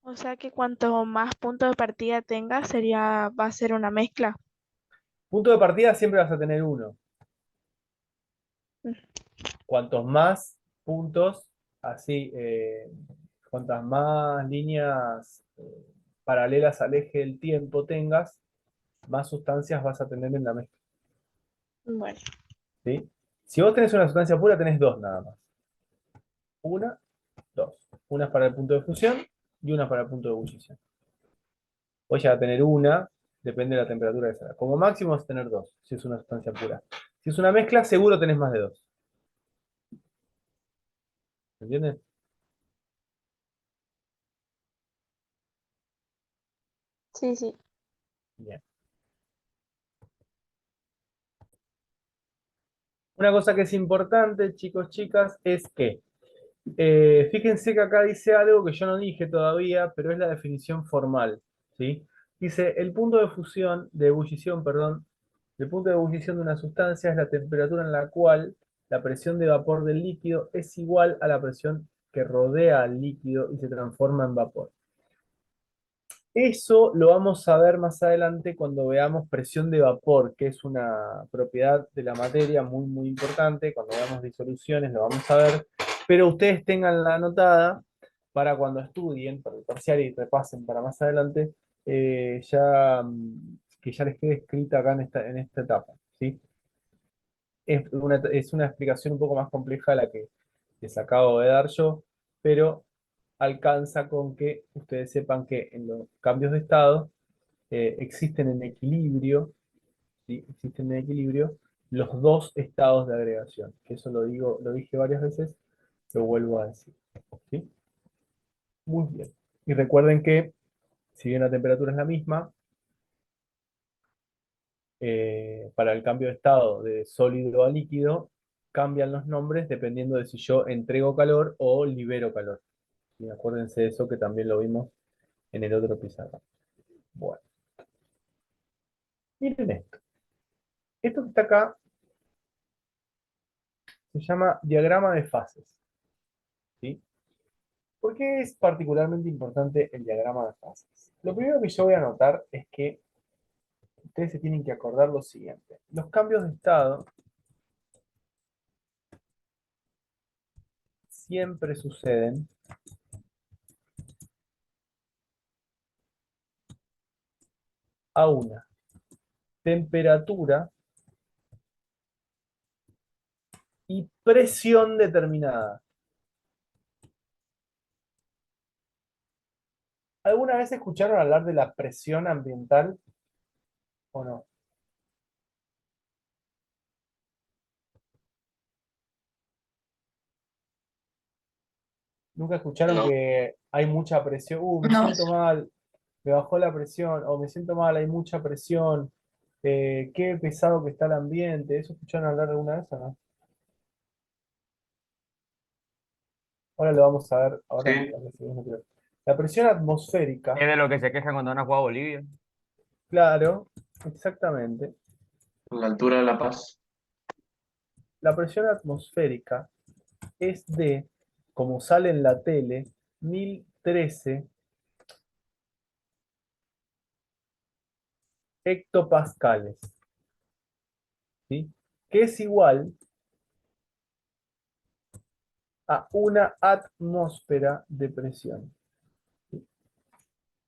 O sea que cuanto más puntos de partida tengas, va a ser una mezcla. Punto de partida siempre vas a tener uno. Mm. Cuantos más puntos, así, cuantas más líneas paralelas al eje del tiempo tengas, más sustancias vas a tener en la mezcla. Bueno, ¿Sí? Si vos tenés una sustancia pura, tenés dos nada más. Una, dos. Una es para el punto de fusión y una para el punto de ebullición. Vos ya vas a tener una, depende de la temperatura que sea. Como máximo vas a tener dos, si es una sustancia pura. Si es una mezcla, seguro tenés más de dos. ¿Me entiendes? sí, sí. Bien. Una cosa que es importante, chicos, chicas, es que fíjense que acá dice algo que yo no dije todavía, pero es la definición formal, ¿sí? Dice, el punto de fusión, de ebullición, perdón, el punto de ebullición de una sustancia es la temperatura en la cual la presión de vapor del líquido es igual a la presión que rodea al líquido y se transforma en vapor. Eso lo vamos a ver más adelante cuando veamos presión de vapor, que es una propiedad de la materia muy, muy importante. Cuando veamos disoluciones lo vamos a ver, pero ustedes tengan la anotada para cuando estudien, para el parcial y repasen para más adelante, que ya les quede escrita acá en esta etapa, ¿sí? Es una explicación un poco más compleja de la que les acabo de dar yo, pero alcanza con que ustedes sepan que en los cambios de estado existen en equilibrio, ¿sí? Existen en equilibrio los dos estados de agregación. Que eso lo dije varias veces, lo vuelvo a decir. ¿Sí? Muy bien. Y recuerden que, si bien la temperatura es la misma, para el cambio de estado de sólido a líquido, cambian los nombres dependiendo de si yo entrego calor o libero calor. Y acuérdense de eso que también lo vimos en el otro pizarrón. Bueno. Miren esto. Esto que está acá se llama diagrama de fases. ¿Sí? ¿Por qué es particularmente importante el diagrama de fases? Lo primero que yo voy a notar es que ustedes se tienen que acordar lo siguiente. Los cambios de estado siempre suceden a una temperatura y presión determinada. ¿Alguna vez escucharon hablar de la presión ambiental o no? ¿Nunca escucharon No. que hay mucha presión? Me No. siento mal, me bajó la presión, o me siento mal, hay mucha presión, qué pesado que está el ambiente. ¿Eso escucharon hablar alguna vez o no? Ahora lo vamos a ver. Ahora Sí, la presión atmosférica, Es de lo que se quejan cuando van a jugar a Bolivia. claro, exactamente. la altura de La Paz. La presión atmosférica es de, como sale en la tele, 1013 hectopascales, ¿sí? Que es igual a una atmósfera de presión.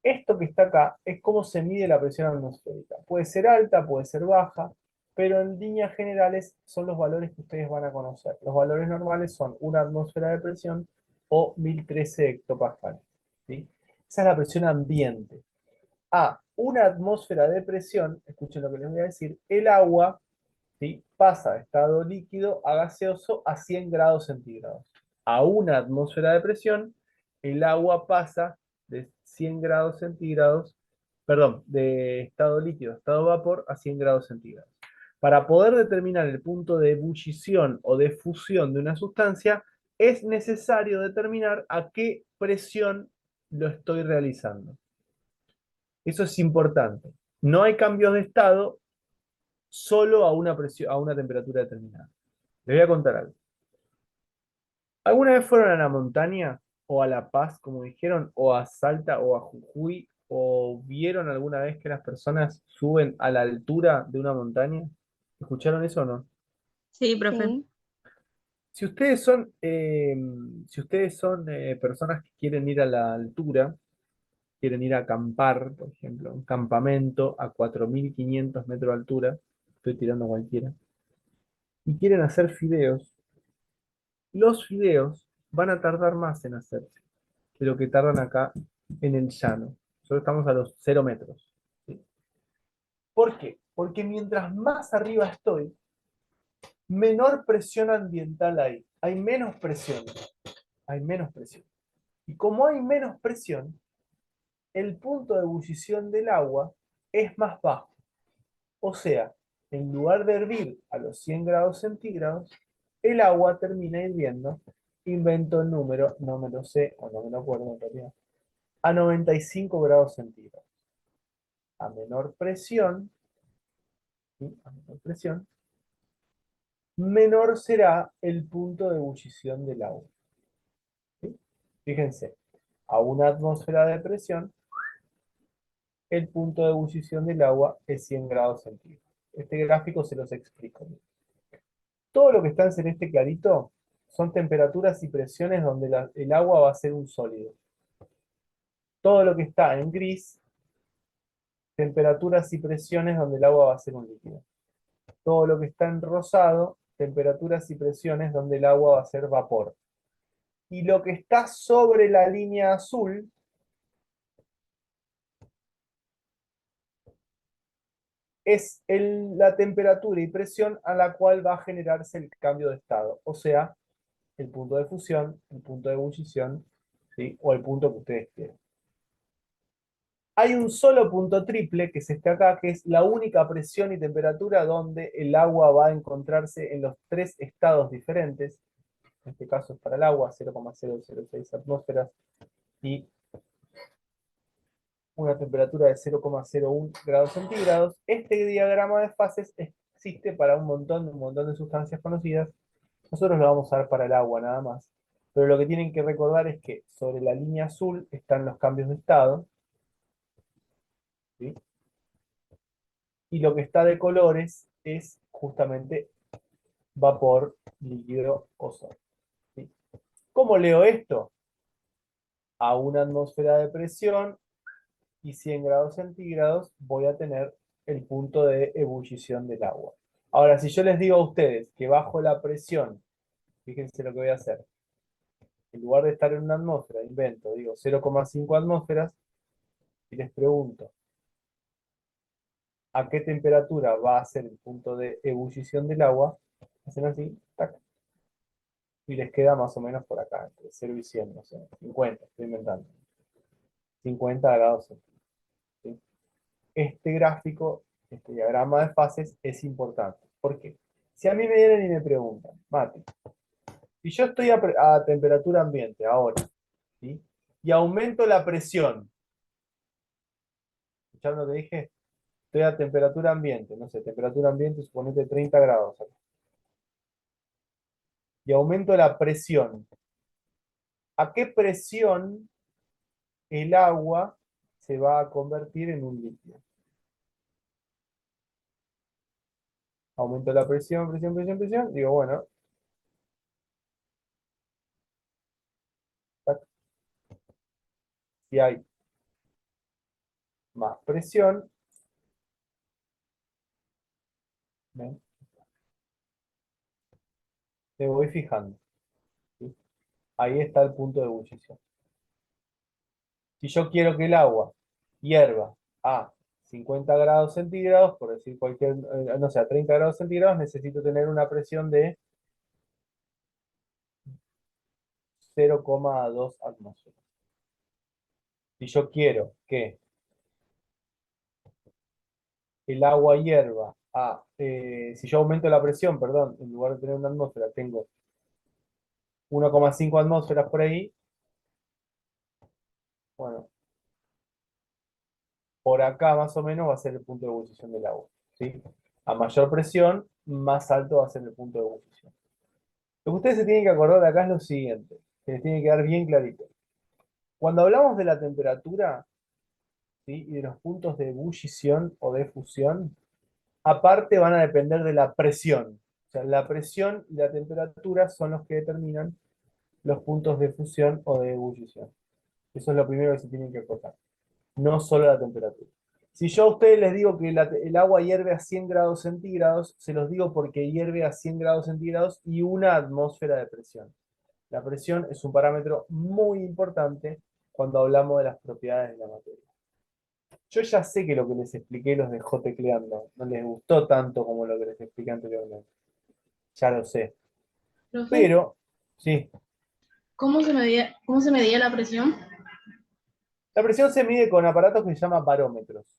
Esto que está acá es cómo se mide la presión atmosférica. Puede ser alta, puede ser baja, pero en líneas generales son los valores que ustedes van a conocer. Los valores normales son una atmósfera de presión o 1013 hectopascales, ¿sí? Esa es la presión ambiente. A una atmósfera de presión, escuchen lo que les voy a decir, el agua, ¿sí?, pasa de estado líquido a gaseoso a 100 grados centígrados. A una atmósfera de presión, el agua pasa de 100 grados centígrados, perdón, de estado líquido a estado vapor a 100 grados centígrados. Para poder determinar el punto de ebullición o de fusión de una sustancia, es necesario determinar a qué presión lo estoy realizando. Eso es importante. No hay cambios de estado solo a una presión, a una temperatura determinada. Les voy a contar algo. ¿Alguna vez fueron a la montaña o a La Paz, como dijeron, o a Salta o a Jujuy, o vieron alguna vez que las personas suben a la altura de una montaña? ¿Escucharon eso o no? Sí, profe. Sí, Si ustedes son personas que quieren ir a la altura, quieren ir a acampar, por ejemplo, un campamento a 4.500 metros de altura, estoy tirando cualquiera, y quieren hacer fideos, los fideos van a tardar más en hacerse que lo que tardan acá en el llano. Solo estamos a los 0 metros. ¿Sí? ¿Por qué? Porque mientras más arriba estoy, menor presión ambiental hay. Hay menos presión. Hay menos presión. Y como hay menos presión, el punto de ebullición del agua es más bajo. O sea, en lugar de hervir a los 100 grados centígrados, el agua termina hirviendo, invento el número, no me lo sé, o no me lo acuerdo en realidad, a 95 grados centígrados. A menor presión, ¿sí?, a menor presión, menor será el punto de ebullición del agua. ¿Sí? Fíjense, a una atmósfera de presión, el punto de ebullición del agua es 100 grados centígrados. Este gráfico se los explico. Todo lo que está en celeste clarito son temperaturas y presiones donde el agua va a ser un sólido. Todo lo que está en gris, temperaturas y presiones donde el agua va a ser un líquido. Todo lo que está en rosado, temperaturas y presiones donde el agua va a ser vapor. Y lo que está sobre la línea azul es la temperatura y presión a la cual va a generarse el cambio de estado. O sea, el punto de fusión, el punto de ebullición, ¿sí? O el punto que ustedes quieran. Hay un solo punto triple, que es este acá, que es la única presión y temperatura donde el agua va a encontrarse en los tres estados diferentes. En este caso es para el agua, 0,006 atmósferas y una temperatura de 0,01 grados centígrados. Este diagrama de fases existe para un montón de sustancias conocidas. Nosotros lo vamos a dar para el agua nada más. Pero lo que tienen que recordar es que sobre la línea azul están los cambios de estado, ¿sí? Y lo que está de colores es justamente vapor, líquido o sólido, ¿sí? ¿Cómo leo esto? A una atmósfera de presión y 100 grados centígrados voy a tener el punto de ebullición del agua. Ahora, si yo les digo a ustedes que bajo la presión, fíjense lo que voy a hacer. En lugar de estar en una atmósfera, invento, digo 0,5 atmósferas, y les pregunto, ¿a qué temperatura va a ser el punto de ebullición del agua? Hacen así, tac, y les queda más o menos por acá, entre 0 y 100, no sé, 50, estoy inventando. 50 grados centígrados, ¿sí? Este gráfico, este diagrama de fases es importante. ¿Por qué? Si a mí me vienen y me preguntan, Mati, si yo estoy a temperatura ambiente ahora, ¿sí? Y aumento la presión, ¿escucharon lo que dije? Estoy a temperatura ambiente, no sé, temperatura ambiente, suponete 30 grados. Y aumento la presión. ¿A qué presión el agua se va a convertir en un líquido? Aumento la presión, presión. Digo, bueno, si hay más presión, ¿ven? Me voy fijando, ¿sí? Ahí está el punto de ebullición. Si yo quiero que el agua hierva a 50 grados centígrados, por decir cualquier, no sé, a 30 grados centígrados, necesito tener una presión de 0,2 atmósferas. Si yo quiero que el agua hierva a, si yo aumento la presión, perdón, en lugar de tener una atmósfera, tengo 1,5 atmósferas por ahí, bueno, por acá más o menos va a ser el punto de ebullición del agua, ¿sí? A mayor presión, más alto va a ser el punto de ebullición. Lo que ustedes se tienen que acordar de acá es lo siguiente, que les tiene que quedar bien clarito. Cuando hablamos de la temperatura, ¿sí? Y de los puntos de ebullición o de fusión, aparte van a depender de la presión. O sea, la presión y la temperatura son los que determinan los puntos de fusión o de ebullición. Eso es lo primero que se tienen que acordar. No solo la temperatura. Si yo a ustedes les digo que el agua hierve a 100 grados centígrados, se los digo porque hierve a 100 grados centígrados y una atmósfera de presión. La presión es un parámetro muy importante cuando hablamos de las propiedades de la materia. Yo ya sé que lo que les expliqué los dejó tecleando. No les gustó tanto como lo que les expliqué anteriormente. Ya lo sé. Profe, Pero, sí. ¿cómo se medía la presión? La presión se mide con aparatos que se llaman barómetros.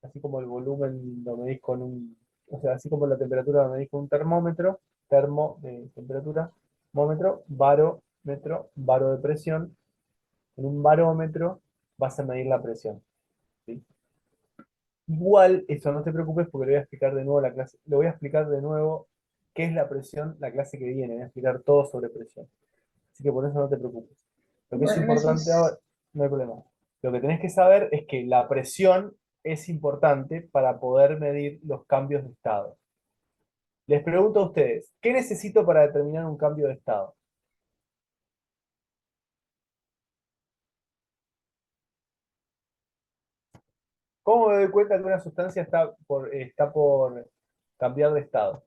Así como el volumen lo medís con un... O sea, así como la temperatura lo medís con un termómetro, termo de temperatura, termómetro, barómetro, baro de presión. En un barómetro vas a medir la presión, ¿sí? Igual, eso no te preocupes porque le voy a explicar de nuevo la clase. Le voy a explicar de nuevo qué es la presión, la clase que viene. Voy a explicar todo sobre presión. Así que por eso no te preocupes. Lo que es Bueno, importante ahora, no hay problema. Lo que tenés que saber es que la presión es importante para poder medir los cambios de estado. Les pregunto a ustedes, ¿qué necesito para determinar un cambio de estado? ¿Cómo me doy cuenta que una sustancia está por cambiar de estado?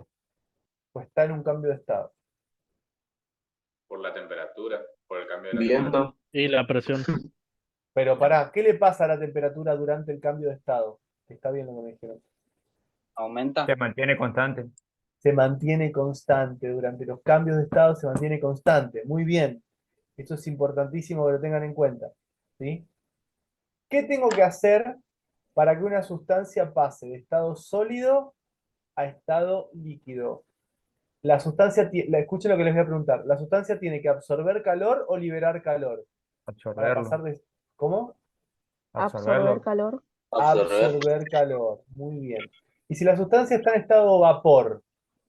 O está en un cambio de estado. Por la temperatura, por el cambio de la temperatura. Viento. Y la presión. Pero pará, ¿qué le pasa a la temperatura durante el cambio de estado? Está bien lo que me dijeron. ¿Aumenta? Se mantiene constante. Se mantiene constante. Durante los cambios de estado se mantiene constante. Muy bien. Esto es importantísimo que lo tengan en cuenta. ¿Sí? ¿Qué tengo que hacer para que una sustancia pase de estado sólido a estado líquido? La sustancia, escuchen lo que les voy a preguntar. ¿La sustancia tiene que absorber calor o liberar calor? Para Absorberlo. pasar de... ¿Cómo? Absorber Absorberlo. calor. Absorber calor. Muy bien. Y si la sustancia está en estado vapor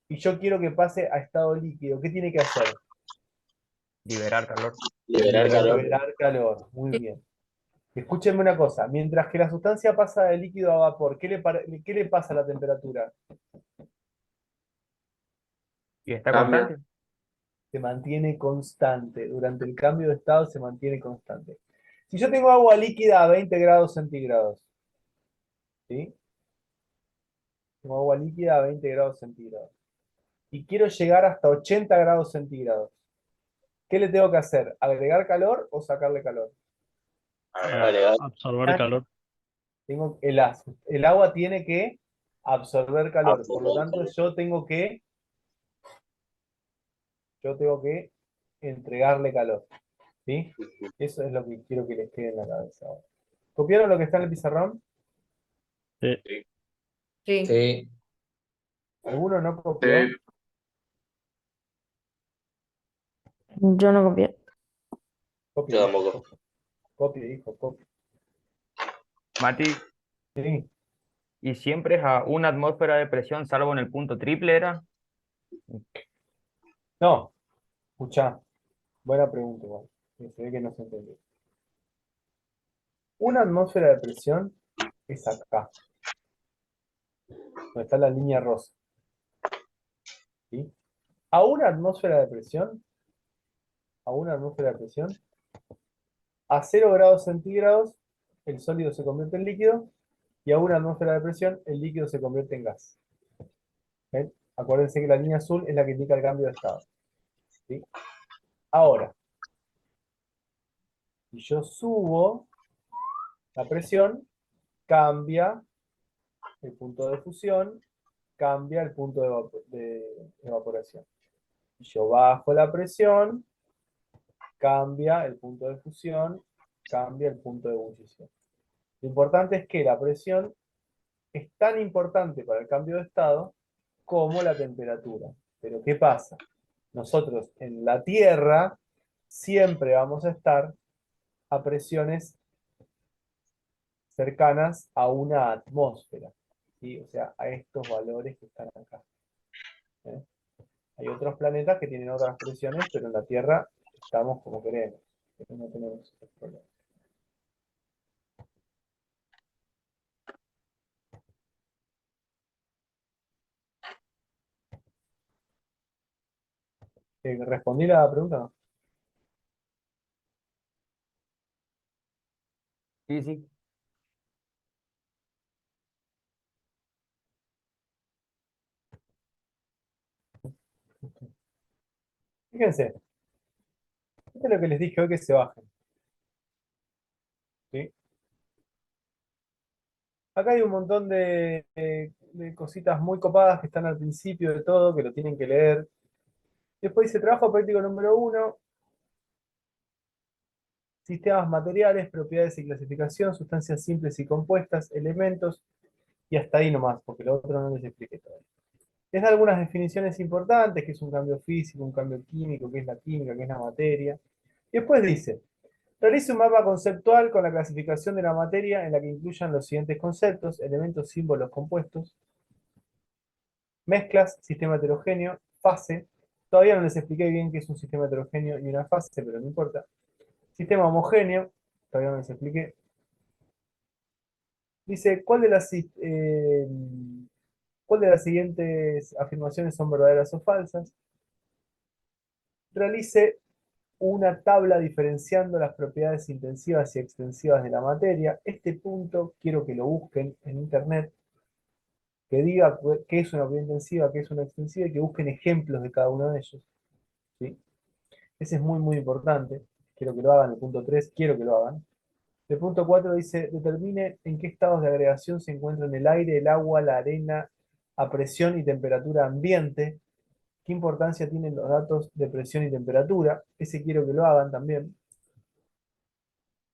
y yo quiero que pase a estado líquido, ¿qué tiene que hacer? Liberar calor. Liberar calor. Liberar calor. Muy bien. Escúchenme una cosa. Mientras que la sustancia pasa de líquido a vapor, ¿qué le pasa a la temperatura? Y está Cambia. constante. Se mantiene constante. Durante el cambio de estado se mantiene constante. Si yo tengo agua líquida a 20 grados centígrados, ¿sí? Tengo agua líquida a 20 grados centígrados. Y quiero llegar hasta 80 grados centígrados. ¿Qué le tengo que hacer? ¿Agregar calor o sacarle calor? Absorber calor. Tengo el agua tiene que absorber calor. Por lo tanto, yo tengo que entregarle calor. ¿Sí? Eso es lo que quiero que les quede en la cabeza ahora. ¿Copiaron lo que está en el pizarrón? Sí. Sí. ¿Alguno no copió? Sí. Yo no copié. Copie, Yo hijo, tampoco. copie, hijo, copie. Mati, Sí. y siempre es a una atmósfera de presión, salvo en el punto triple, ¿era? No, escuchá. Buena pregunta, igual. Se ve que no se entendió. Una atmósfera de presión es acá, donde está la línea rosa. ¿Sí? A una atmósfera de presión, a 0 grados centígrados, el sólido se convierte en líquido, y a una atmósfera de presión, el líquido se convierte en gas. ¿Ven? Acuérdense que la línea azul es la que indica el cambio de estado. ¿Sí? Ahora, si yo subo la presión, cambia el punto de fusión, cambia el punto de evaporación. Si yo bajo la presión, cambia el punto de fusión, cambia el punto de ebullición. Lo importante es que la presión es tan importante para el cambio de estado como la temperatura. Pero ¿qué pasa? Nosotros en la Tierra siempre vamos a estar a presiones cercanas a una atmósfera, ¿sí? O sea, a estos valores que están acá. ¿Eh? Hay otros planetas que tienen otras presiones, pero en la Tierra estamos como queremos. No tenemos esos problemas. ¿Respondí la pregunta? Sí, sí. Fíjense, esto es lo que les dije hoy, que se bajen. ¿Sí? Acá hay un montón de cositas muy copadas que están al principio de todo, que lo tienen que leer. Después dice trabajo práctico número 1, sistemas materiales, propiedades y clasificación, sustancias simples y compuestas, elementos, y hasta ahí nomás, porque lo otro no les expliqué todavía. Les da algunas definiciones importantes, que es un cambio físico, un cambio químico, que es la química, que es la materia. Y después dice, realice un mapa conceptual con la clasificación de la materia en la que incluyan los siguientes conceptos: elementos, símbolos, compuestos, mezclas, sistema heterogéneo, fase. Todavía no les expliqué bien qué es un sistema heterogéneo y una fase, pero no importa. Sistema homogéneo, todavía no les expliqué. Dice, ¿cuál de las siguientes afirmaciones son verdaderas o falsas? Realice una tabla diferenciando las propiedades intensivas y extensivas de la materia. Este punto quiero que lo busquen en internet, que diga qué es una propiedad intensiva, qué es una extensiva, y que busquen ejemplos de cada uno de ellos. ¿Sí? Ese es muy, muy importante. Quiero que lo hagan, el punto 3, quiero que lo hagan. El punto 4 dice, determine en qué estados de agregación se encuentran el aire, el agua, la arena, a presión y temperatura ambiente. ¿Qué importancia tienen los datos de presión y temperatura? Ese quiero que lo hagan también.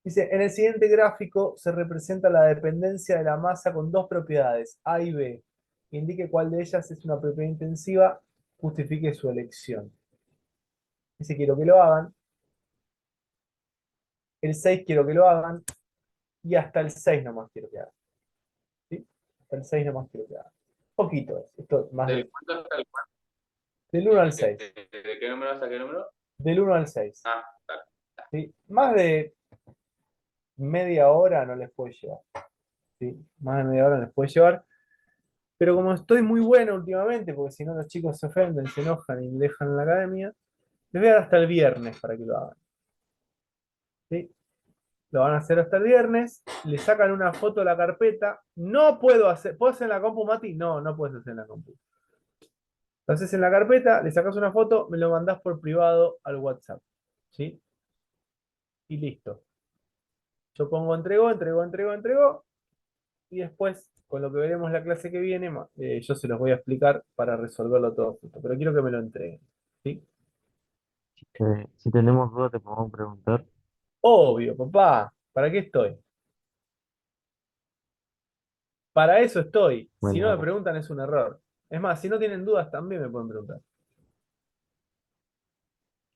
Dice, en el siguiente gráfico se representa la dependencia de la masa con dos propiedades, A y B. Indique cuál de ellas es una propiedad intensiva, justifique su elección. Ese quiero que lo hagan. El 6 quiero que lo hagan. Y hasta el 6 nomás quiero que hagan. ¿Sí? Hasta el 6 nomás quiero que hagan. Poquito es. Esto más ¿Del cuánto hasta el cuánto? del 1 al 6. ¿De qué número hasta qué número? Del 1 al 6. Ah, dale. ¿Sí? Más de media hora no les puede llevar. ¿Sí? Más de media hora no les puede llevar. Pero como estoy muy bueno últimamente, porque si no los chicos se ofenden, se enojan y me dejan en la academia, les voy a dar hasta el viernes para que lo hagan. ¿Sí? Lo van a hacer hasta el viernes, le sacan una foto a la carpeta. No puedo hacer, ¿puedo hacer en la compu, Mati? No, no puedes hacer en la compu. Lo haces en la carpeta, le sacas una foto, me lo mandás por privado al WhatsApp. ¿Sí? Y listo. Yo pongo entregó. Y después, con lo que veremos la clase que viene, yo se los voy a explicar para resolverlo todo junto. Pero quiero que me lo entreguen. ¿Sí? Si tenemos dudas, te podemos preguntar. Obvio, papá. ¿Para qué estoy? Para eso estoy. Si Bueno, no me preguntan es un error. Es más, si no tienen dudas también me pueden preguntar.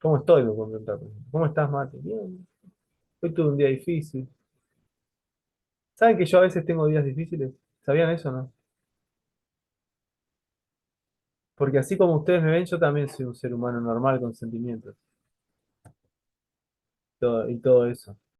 ¿Cómo estoy? Me pueden preguntar. Por ejemplo. ¿Cómo estás, Mate? Bien. Hoy tuve un día difícil. ¿Saben que yo a veces tengo días difíciles? ¿Sabían eso o no? Porque así como ustedes me ven, yo también soy un ser humano normal con sentimientos. Y todo eso.